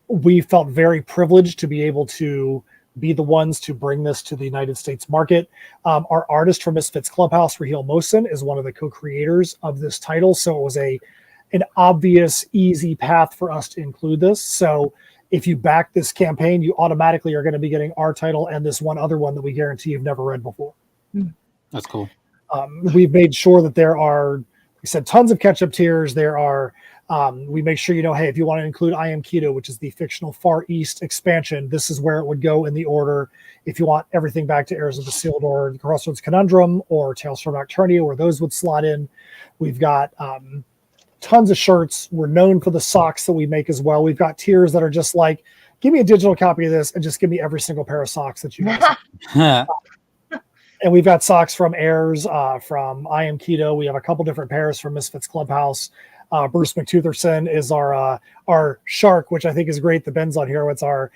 we felt very privileged to be able to be the ones to bring this to the United States market. Our artist from Misfits Clubhouse, Raheel Mohsen, is one of the co-creators of this title. So it was an obvious, easy path for us to include this. So if you back this campaign, you automatically are going to be getting our title and this one other one that we guarantee you've never read before. That's cool. We've made sure that there are, we said, tons of catch-up tiers. There are We make sure you know, hey, if you want to include I Am Keto, which is the fictional Far East expansion, this is where it would go in the order. If you want everything back to Heirs of Isildur, Crossroads Conundrum, or Tales from Nocturnia, where those would slot in. We've got tons of shirts. We're known for the socks that we make as well. We've got tiers that are just like, give me a digital copy of this and just give me every single pair of socks that you guys have. And we've got socks from Heirs, from I Am Keto. We have a couple different pairs from Misfits Clubhouse. Bruce McTutherson is our shark, which I think is great. The Ben's on here. It's our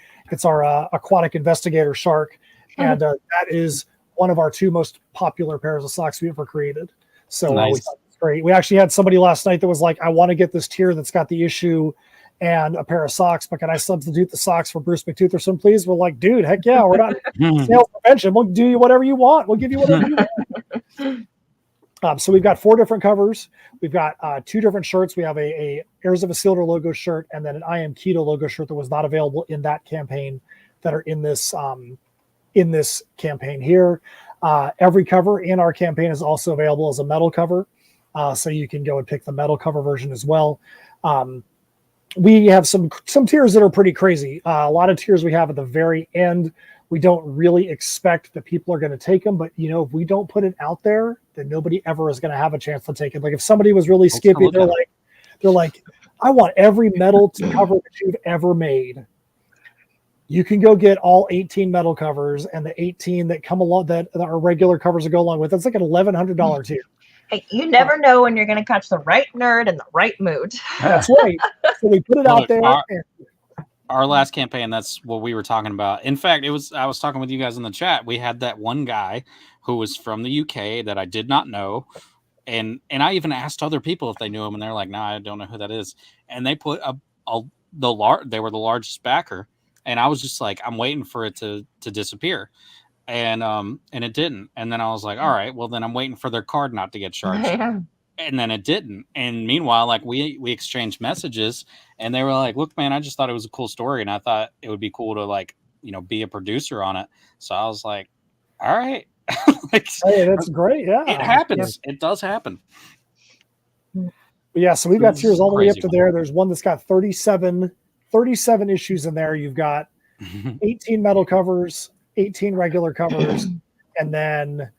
aquatic investigator shark, and that is one of our 2 most popular pairs of socks we ever created. So nice. We thought it was great. We actually had somebody last night that was like, I want to get this tier that's got the issue and a pair of socks, but can I substitute the socks for Bruce McTutherson, please? We're like, dude, heck yeah, we're not sales prevention. We'll do you whatever you want. We'll give you whatever you want. So we've got 4 different covers. We've got 2 different shirts. We have a Heirs of Isildur logo shirt and then an I Am Keto logo shirt that was not available in that campaign that are in this campaign here. Every cover in our campaign is also available as a metal cover, so you can go and pick the metal cover version as well. We have some tiers that are pretty crazy. A lot of tiers we have at the very end. We don't really expect that people are going to take them, but if we don't put it out there, then nobody ever is going to have a chance to take it. Like if somebody was really skippy, they're like, I want every metal cover that you've ever made. You can go get all 18 metal covers and the 18 that come along that are regular covers that go along with. It's like an $1,100 tier. Hey, you never know when you're going to catch the right nerd in the right mood. That's right. So we put it out there. Our last campaign, that's what we were talking about. In fact, I was talking with you guys in the chat. We had that one guy who was from the UK that I did not know. And I even asked other people if they knew him, and they're like, "No, I don't know who that is." And they put they were the largest backer, and I was just like, I'm waiting for it to disappear. And it didn't. And then I was like, all right, well then I'm waiting for their card not to get charged. Yeah. And then it didn't. And meanwhile, like we exchanged messages, and they were like, look, man, I just thought it was a cool story, and I thought it would be cool to be a producer on it. So I was like, all right. Hey, that's great. Yeah. It happens. Yeah. It does happen. Yeah, so we've got tiers all the way up to there. There's one that's got 37 issues in there. You've got 18 metal covers, 18 regular covers, and then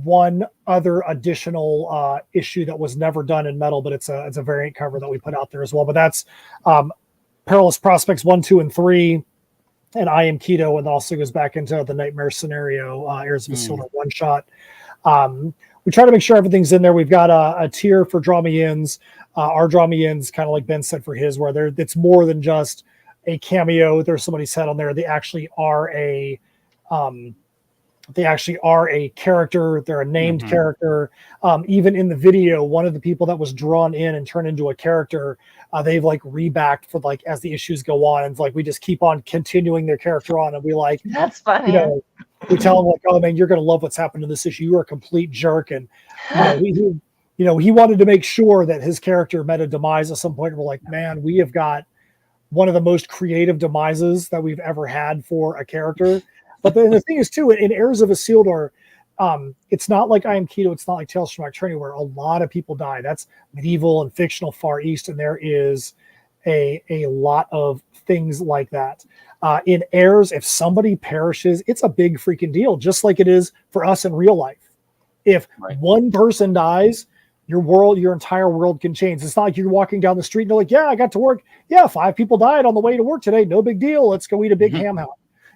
one other additional issue that was never done in metal, but it's a variant cover that we put out there as well. But that's Perilous Prospects 1, 2, and 3, and I Am Keto, and also goes back into the Nightmare Scenario, Heirs of Isildur one shot. We try to make sure everything's in there. We've got a tier for Draw Me Ins. Our Draw Me Ins, kind of like Ben said for his, where it's more than just a cameo. There's somebody's head on there. They actually are a character. They're a named character. Even in the video, one of the people that was drawn in and turned into a character, they've rebacked for as the issues go on, and we just keep on continuing their character on, and we that's funny. We tell them oh man, you're gonna love what's happened in this issue. You are a complete jerk, and he wanted to make sure that his character met a demise at some point. And we're like, man, we have got one of the most creative demises that we've ever had for a character. But the thing is, too, in Heirs of Isildur, it's not like I Am Keto, it's not like Tales from Nocturnia, where a lot of people die. That's medieval and fictional Far East, and there is a lot of things like that. In Heirs, if somebody perishes, it's a big freaking deal, just like it is for us in real life. If one person dies, your entire world can change. It's not like you're walking down the street and you're like, yeah, I got to work. Yeah, 5 people died on the way to work today. No big deal. Let's go eat a big ham house.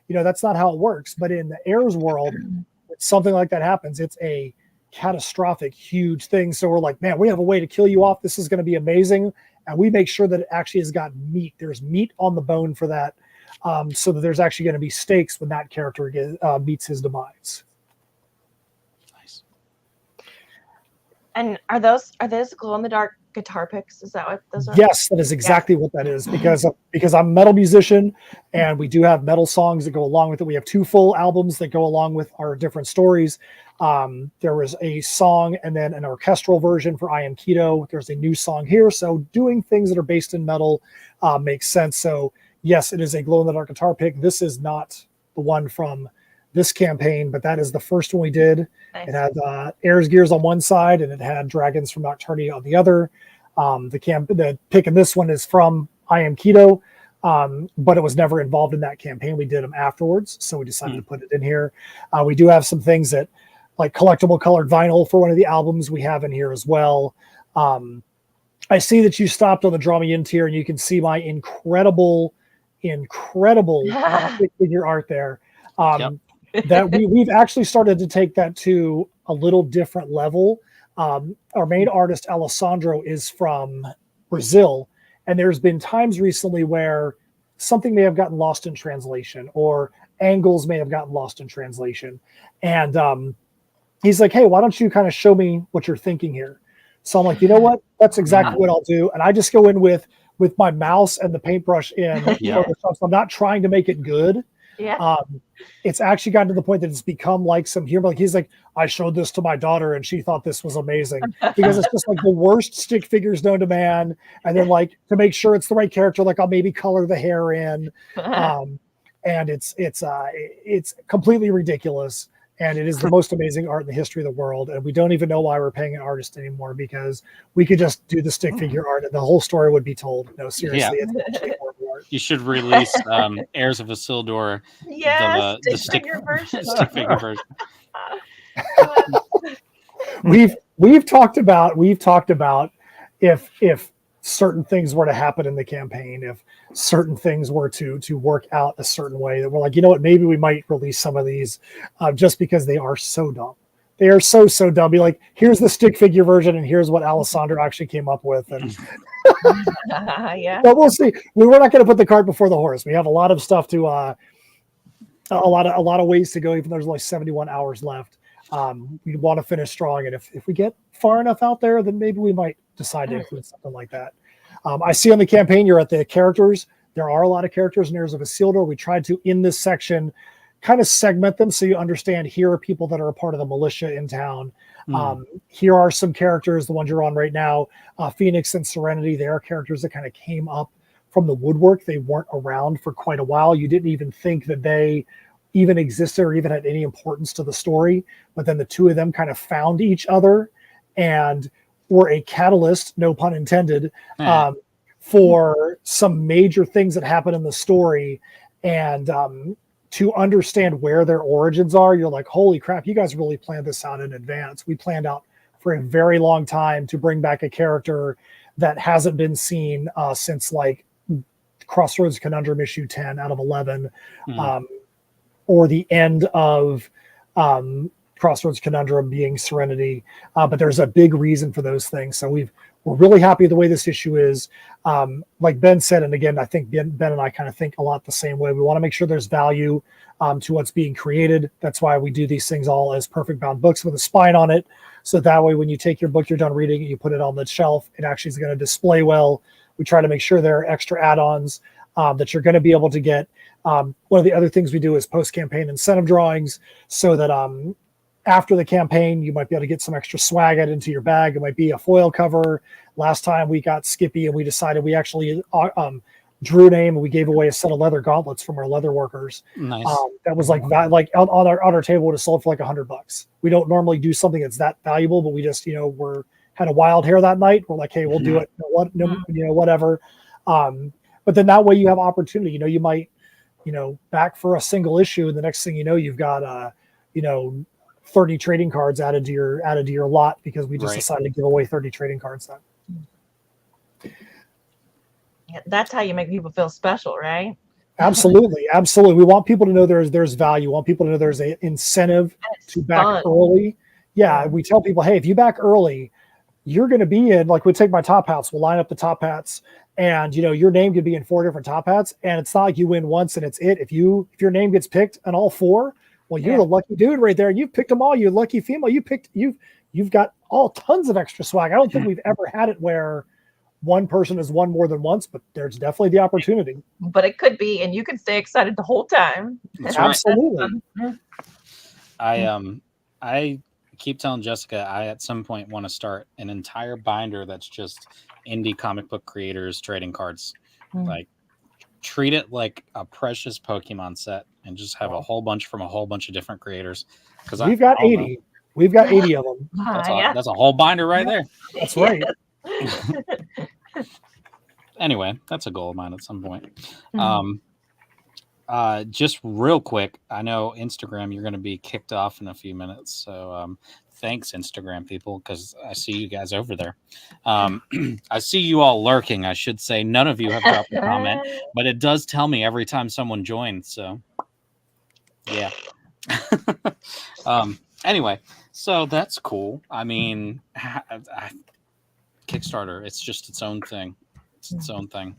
That's not how it works. But in the Heirs world, when something like that happens, it's a catastrophic, huge thing. So we're like, man, we have a way to kill you off. This is going to be amazing. And we make sure that it actually has got meat. There's meat on the bone for that. So that there's actually going to be stakes when that character meets his demise. Nice. And are those glow in the dark guitar picks? Is that what those are? Yes, that is exactly what that is, because I'm a metal musician, and we do have metal songs that go along with it. We have 2 full albums that go along with our different stories. There was a song and then an orchestral version for I Am Keto. There's a new song here. So doing things that are based in metal makes sense. So yes, it is a glow in the dark guitar pick. This is not the one from this campaign, but that is the first one we did. Nice. It had Heirs Gears on one side, and it had Dragons from Nocturnia on the other. The pick in this one is from I Am Keto, but it was never involved in that campaign. We did them afterwards, so we decided to put it in here. We do have some things that, like collectible colored vinyl for one of the albums we have in here as well. I see that you stopped on the Draw Me In tier, and you can see my incredible figure art there. That we've actually started to take that to a little different level. Our main artist, Alessandro, is from Brazil, and there's been times recently where something may have gotten lost in translation, or angles may have gotten lost in translation. And he's like, hey, why don't you kind of show me what you're thinking here? So I'm like, you know what? That's exactly what I'll do. And I just go in with my mouse and the paintbrush in Photoshop. So I'm not trying to make it good. Yeah. It's actually gotten to the point that it's become like some humor. Like he's like, I showed this to my daughter and she thought this was amazing, because it's just like the worst stick figures known to man. And then, like, to make sure it's the right character, like I'll maybe color the hair in, and it's completely ridiculous. And it is the most amazing art in the history of the world. And we don't even know why we're paying an artist anymore, because we could just do the stick figure art and the whole story would be told. No, seriously, it's actually horrible art. You should release Heirs of Isildur. Yes, the stick figure version. Stick figure version. We've talked about if certain things were to happen in the campaign, if certain things were to work out a certain way, that we're like, you know what, maybe we might release some of these just because they are so dumb. They are so dumb. Be like, here's the stick figure version, and here's what Alessandro actually came up with. And yeah, but we'll see. We're not going to put the cart before the horse. We have a lot of stuff to a lot of ways to go, even though there's only 71 hours left. We want to finish strong, and if we get far enough out there, then maybe we might decide to include something like that. I see on the campaign you're at the characters. There are a lot of characters in Heirs of Isildur. We tried to, in this section, kind of segment them so you understand, here are people that are a part of the militia in town. Here are some characters, the ones you're on right now, Phoenix and Serenity. They are characters that kind of came up from the woodwork. They weren't around for quite a while. You didn't even think that they even existed or even had any importance to the story. But then the two of them kind of found each other and were a catalyst, no pun intended, for some major things that happen in the story. And to understand where their origins are, you're like, holy crap, you guys really planned this out in advance. We planned out for a very long time to bring back a character that hasn't been seen since like Crossroads Conundrum issue 10 out of 11, or the end of Crossroads Conundrum being Serenity. But there's a big reason for those things. So we're really happy the way this issue is. Like Ben said, and again, I think Ben and I kind of think a lot the same way. We want to make sure there's value to what's being created. That's why we do these things all as perfect bound books with a spine on it. So that way, when you take your book, you're done reading it, you put it on the shelf, it actually is going to display well. We try to make sure there are extra add-ons that you're going to be able to get. One of the other things we do is post-campaign incentive drawings, so that after the campaign, you might be able to get some extra swag added into your bag. It might be a foil cover. Last time we got Skippy, and we decided we actually drew a name, and we gave away a set of leather gauntlets from our leather workers. Nice. That was like on our table would have sold for like $100. We don't normally do something that's that valuable, but we just had a wild hair that night. We're like, hey, we'll do it. Whatever. But then that way you have opportunity. You might back for a single issue, and the next thing you know, you've got 30 trading cards added to your lot, because we just decided to give away 30 trading cards then. Yeah, that's how you make people feel special, right? Absolutely. We want people to know there's value. We want people to know there's an incentive to back early. Yeah, we tell people, hey, if you back early, you're going to be in, like, we take my top hats, we'll line up the top hats, and your name could be in 4 different top hats, and it's not like you win once and it's it. If your name gets picked on all 4, well, you're the lucky dude right there. You've picked them all. You're lucky female. You've got all tons of extra swag. I don't think we've ever had it where one person has won more than once, but there's definitely the opportunity. But it could be, and you can stay excited the whole time. Absolutely. I keep telling Jessica, I at some point want to start an entire binder that's just indie comic book creators trading cards. Like, treat it like a precious Pokemon set, and just have a whole bunch from a whole bunch of different creators. Because we've got 80. We've got 80 of them. That's a whole binder right there. That's right. Anyway, that's a goal of mine at some point. Mhm. Just real quick, I know Instagram, you're going to be kicked off in a few minutes. So thanks, Instagram people, because I see you guys over there. I see you all lurking. I should say none of you have dropped a comment, but it does tell me every time someone joins. So, yeah. Anyway, so that's cool. I mean, Kickstarter, it's just its own thing. It's its own thing.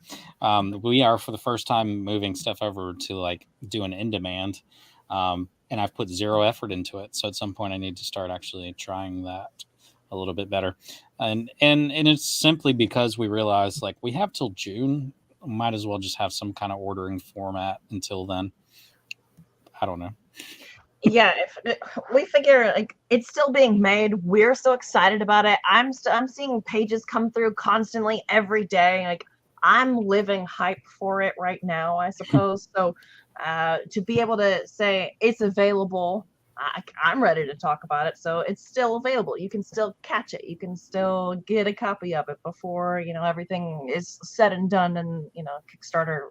We are, for the first time, moving stuff over to like do an in demand, and I've put zero effort into it. So at some point, I need to start actually trying that a little bit better. And it's simply because we realized like we have till June. Might as well just have some kind of ordering format until then. I don't know. Yeah, if we figure like it's still being made, we're so excited about it. I'm seeing pages come through constantly every day. Like I'm living hype for it right now, I suppose. So to be able to say it's available, I'm ready to talk about it. So it's still available. You can still catch it. You can still get a copy of it before everything is said and done. And Kickstarter,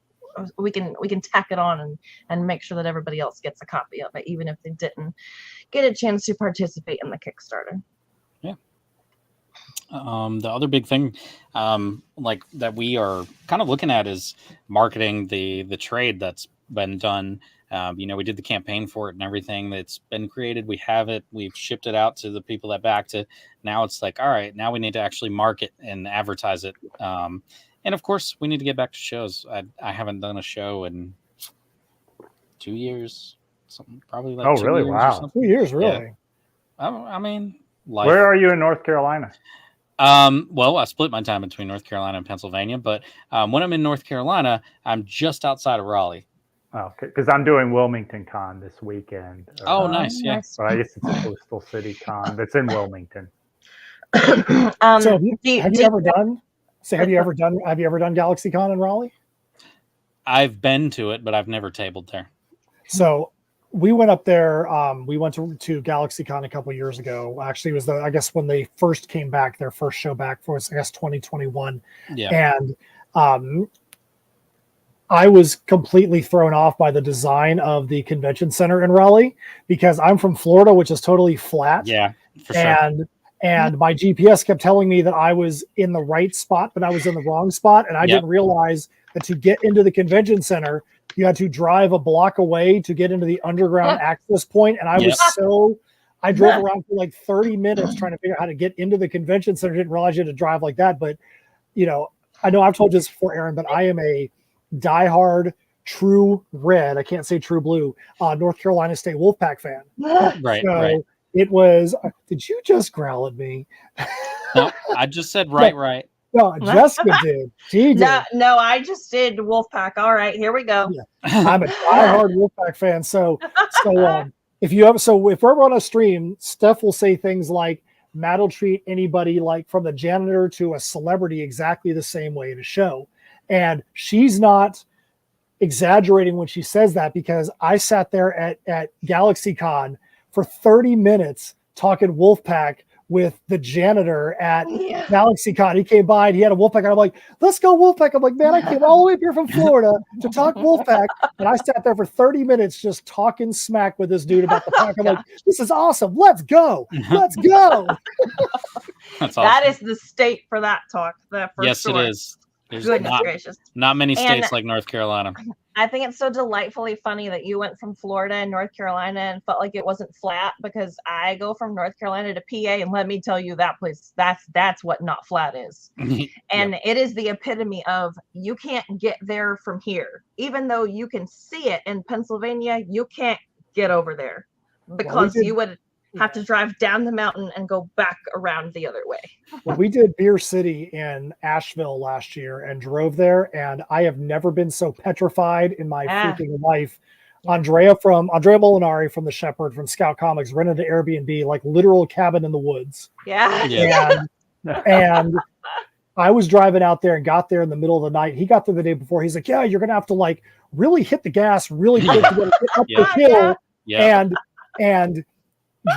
we can tack it on and make sure that everybody else gets a copy of it, even if they didn't get a chance to participate in the Kickstarter. Yeah. The other big thing, like that we are kind of looking at is marketing the trade that's been done. We did the campaign for it and everything that's been created. We have it. We've shipped it out to the people that backed it. Now it's like, all right, now we need to actually market and advertise it. And of course, we need to get back to shows. I haven't done a show in 2 years, something probably like. Oh, 2 really? years Wow, 2 years, really? Yeah. I mean, life. Where are you in North Carolina? Well, I split my time between North Carolina and Pennsylvania, but when I'm in North Carolina, I'm just outside of Raleigh. Oh, because I'm doing Wilmington Con this weekend. Oh, nice, yeah. But I guess it's a Coastal City Con that's in Wilmington. So have you ever done GalaxyCon in Raleigh? I've been to it, but I've never tabled there. So we went up there. We went to GalaxyCon a couple years ago. Actually, it was when they first came back, their first show back for us, 2021. Yeah. And I was completely thrown off by the design of the convention center in Raleigh because I'm from Florida, which is totally flat. Yeah, for sure. And my GPS kept telling me that I was in the right spot, but I was in the wrong spot. And I didn't realize that to get into the convention center, you had to drive a block away to get into the underground access point. And I drove around for like 30 minutes trying to figure out how to get into the convention center. Didn't realize you had to drive like that. But, I know I've told you this before, Aaron, but I am a diehard true red. I can't say true blue, North Carolina State Wolfpack fan. Right. It was, did you just growl at me? No, I just said right. No, Jessica did. She did. No, I just did Wolfpack. All right, here we go. Yeah. I'm a diehard Wolfpack fan. So if we're on a stream, Steph will say things like, Matt will treat anybody like from the janitor to a celebrity exactly the same way in a show. And she's not exaggerating when she says that, because I sat there at GalaxyCon for 30 minutes talking Wolfpack with the janitor at GalaxyCon. He came by and he had a Wolfpack. And I'm like, let's go Wolfpack. I'm like, man, I came all the way up here from Florida to talk Wolfpack. And I sat there for 30 minutes just talking smack with this dude about the pack. I'm like, this is awesome. Let's go. Let's go. That's awesome. That is the state for that talk. Yes, it is. There's Goodness gracious. Not many states like North Carolina. I think it's so delightfully funny that you went from Florida and North Carolina and felt like it wasn't flat, because I go from North Carolina to PA, and let me tell you, that place, that's what not flat is. And it is the epitome of, you can't get there from here. Even though you can see it in Pennsylvania, you can't get over there because you would have to drive down the mountain and go back around the other way. Well, we did Beer City in Asheville last year and drove there, and I have never been so petrified in my freaking life. Andrea Molinari from The Shepherd from Scout Comics rented an Airbnb, like literal cabin in the woods. Yeah. And I was driving out there and got there in the middle of the night. He got there the day before. He's like, yeah, you're going to have to like really hit the gas really quick to get up the hill. And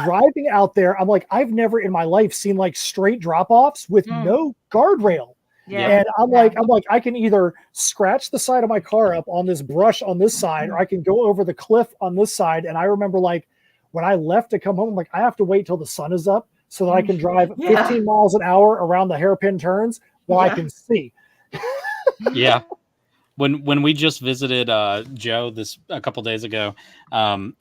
driving out there, I'm like, I've never in my life seen like straight drop-offs with no guardrail. Yeah. And I'm like, I can either scratch the side of my car up on this brush on this side, or I can go over the cliff on this side. And I remember like when I left to come home, I'm like, I have to wait till the sun is up so that I can drive 15 miles an hour around the hairpin turns while I can see. Yeah. When we just visited Joe a couple days ago,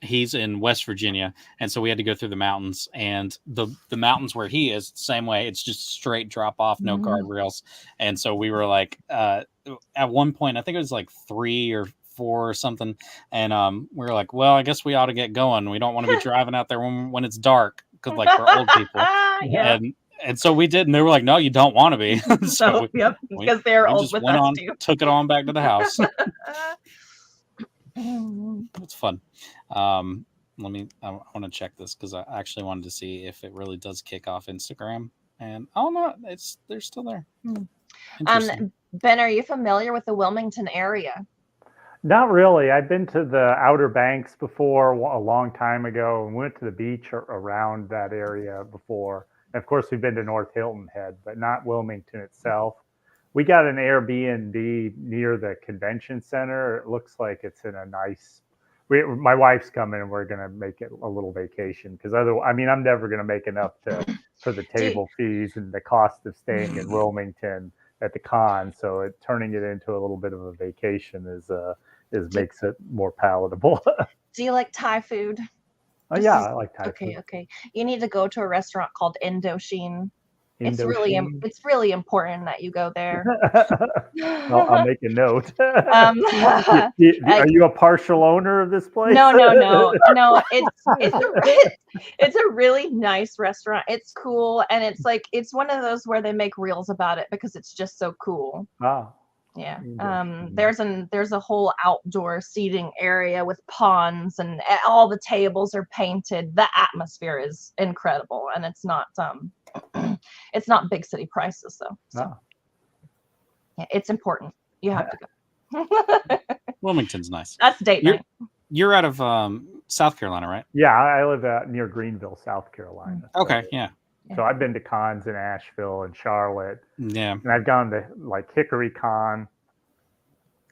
he's in West Virginia, and so we had to go through the mountains. And the mountains where he is, same way, it's just straight drop off, no guardrails. And so we were like, at one point, I think it was like 3 or 4 or something, and we were like, well, I guess we ought to get going. We don't want to be driving out there when it's dark, because like we're old people. And so we did, and they were like, "No, you don't want to be." So because they're old just with went us on, too. took it on back to the house. It's fun. I want to check this because I actually wanted to see if it really does kick off Instagram. And oh no, they're still there. Ben, are you familiar with the Wilmington area? Not really. I've been to the Outer Banks before a long time ago, and went to the beach around that area before. Of course, we've been to North Hilton Head, but not Wilmington itself. We got an Airbnb near the convention center. It looks like it's in a nice. My wife's coming, and we're gonna make it a little vacation because otherwise, I mean, I'm never gonna make enough for the table fees and the cost of staying in Wilmington at the con. So turning it into a little bit of a vacation makes it more palatable. Do you like Thai food? Oh yeah, I like Thai food. Okay. You need to go to a restaurant called Indochine. It's really important that you go there. I'll make a note. Are you a partial owner of this place? No. It's a really nice restaurant. It's cool, and it's one of those where they make reels about it because it's just so cool. Wow. Yeah. There's a whole outdoor seating area with ponds, and all the tables are painted. The atmosphere is incredible, and it's not big city prices though. So yeah, it's important. You have to go. Wilmington's nice. That's date night. You're out of South Carolina, right? Yeah, I live near Greenville, South Carolina. Okay, yeah. So I've been to cons in Asheville and Charlotte. Yeah. And I've gone to like Hickory Con.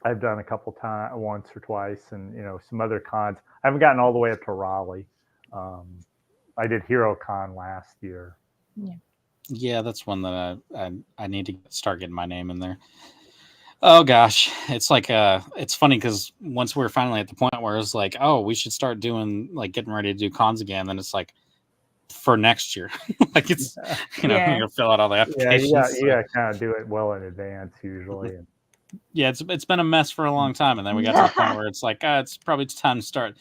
I've done a couple times, once or twice, and some other cons. I haven't gotten all the way up to Raleigh. I did Hero Con last year. Yeah, that's one that I need to start getting my name in there. Oh gosh, it's like it's funny because once we're finally at the point where it's like, oh, we should start doing like getting ready to do cons again, then it's like for next year. Like it's you're gonna fill out all the applications. You gotta kind of do it well in advance usually. Yeah, it's been a mess for a long time, and then we got to the point where it's like it's probably time to start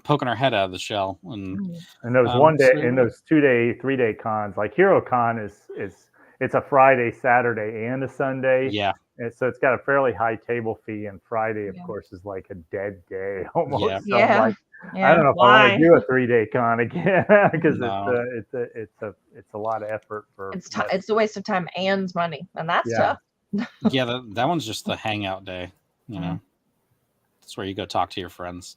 poking our head out of the shell. And those 1 day in those 2 day, 3 day cons, like Hero Con it's a Friday, Saturday, and a Sunday. Yeah. And so it's got a fairly high table fee, and Friday, of course, is like a dead day almost. Yeah. So like, I don't know if I want to do a 3 day con again because it's a lot of effort for. It's a waste of time and money, and that's tough. Yeah, that one's just the hangout day. That's where you go talk to your friends.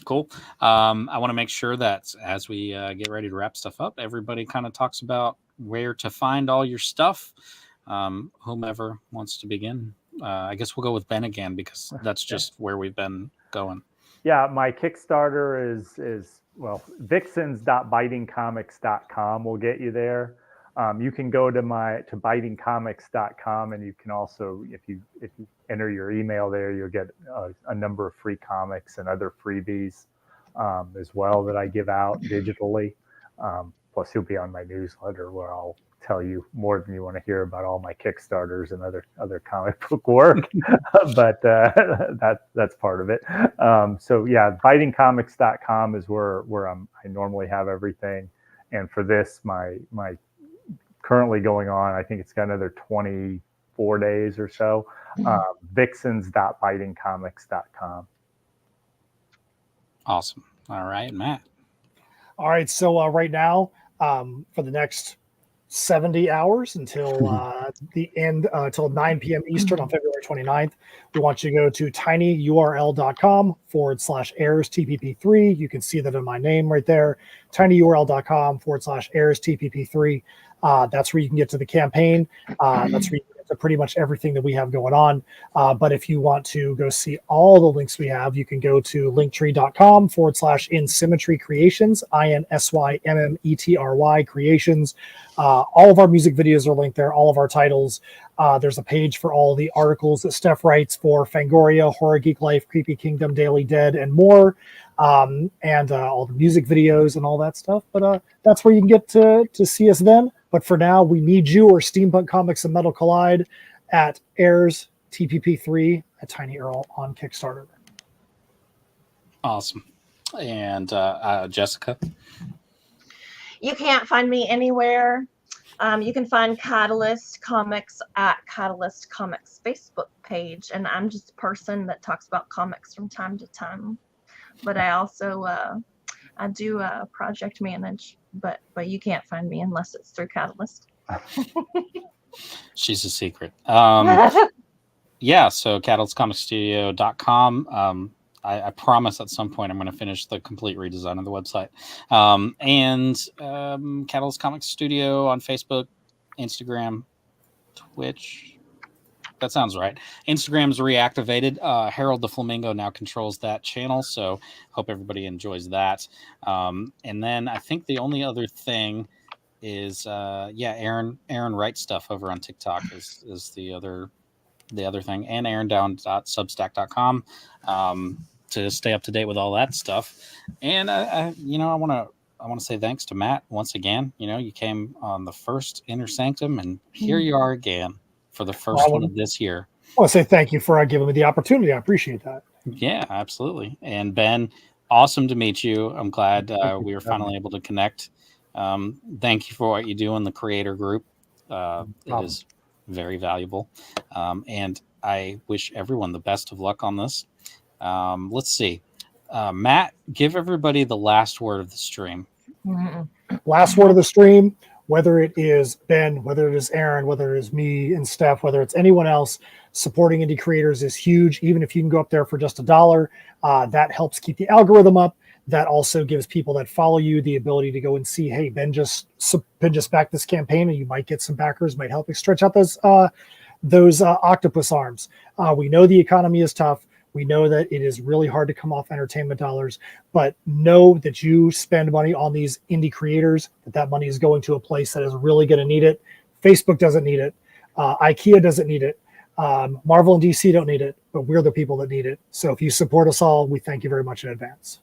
Cool. I want to make sure that as we get ready to wrap stuff up, everybody kind of talks about where to find all your stuff. Whomever wants to begin. I guess we'll go with Ben again because that's just where we've been going. Yeah, my Kickstarter is vixens.bitingcomics.com will get you there. You can go to bitingcomics.com, and you can also, if you enter your email there, you'll get a number of free comics and other freebies as well that I give out digitally. Plus, you'll be on my newsletter where I'll tell you more than you want to hear about all my Kickstarters and other comic book work. But that's part of it. So yeah, bitingcomics.com is where I normally have everything. And for this, my currently going on, I think it's got another 24 days or so. Vixens.bitingcomics.com. Awesome. All right, Matt. All right. So right now, for the next 70 hours until the end, until 9 p.m. Eastern on February 29th. We want you to go to tinyurl.com/errors TPP3. You can see that in my name right there, tinyurl.com/errors TPP3. That's where you can get to the campaign. That's where you can get to pretty much everything that we have going on. But if you want to go see all the links we have, you can go to linktree.com/InSymmetry Creations, INSYMMETRY Creations. All of our music videos are linked there, all of our titles. There's a page for all the articles that Steph writes for Fangoria, Horror Geek Life, Creepy Kingdom, Daily Dead, and more. And all the music videos and all that stuff. But that's where you can get to see us then. But for now, we need you or Steampunk Comics and Metal Collide at Airs TPP3 at Tiny Earl on Kickstarter. Awesome. And Jessica? You can't find me anywhere. You can find Catalyst Comics at Catalyst Comics Facebook page. And I'm just a person that talks about comics from time to time. But I also I do project manage, but you can't find me unless it's through Catalyst. She's a secret. Yeah, so catalystcomicstudio.com. I promise at some point I'm going to finish the complete redesign of the website. And Catalyst Comics Studio on Facebook, Instagram, Twitch. That sounds right. Instagram's reactivated. Harold the Flamingo now controls that channel, so hope everybody enjoys that. And then I think the only other thing is, Aaron writes stuff over on TikTok is the other thing, and aarondown.substack.com to stay up to date with all that stuff. And I want to say thanks to Matt once again. You came on the first Inner Sanctum, and here you are again for the first one of this year. I want to say thank you for giving me the opportunity. I appreciate that. Yeah, absolutely. And Ben, awesome to meet you. I'm glad we were finally able to connect. Thank you for what you do in the creator group. It is very valuable. And I wish everyone the best of luck on this. Let's see. Matt, give everybody the last word of the stream. Last word of the stream. Whether it is Ben, whether it is Aaron, whether it is me and Steph, whether it's anyone else, supporting indie creators is huge. Even if you can go up there for just $1, that helps keep the algorithm up. That also gives people that follow you the ability to go and see, hey, Ben just backed this campaign, and you might get some backers, might help stretch out those octopus arms. We know the economy is tough. We know that it is really hard to come off entertainment dollars, but know that you spend money on these indie creators, that money is going to a place that is really going to need it. Facebook doesn't need it. IKEA doesn't need it. Marvel and DC don't need it, but we're the people that need it. So if you support us all, we thank you very much in advance.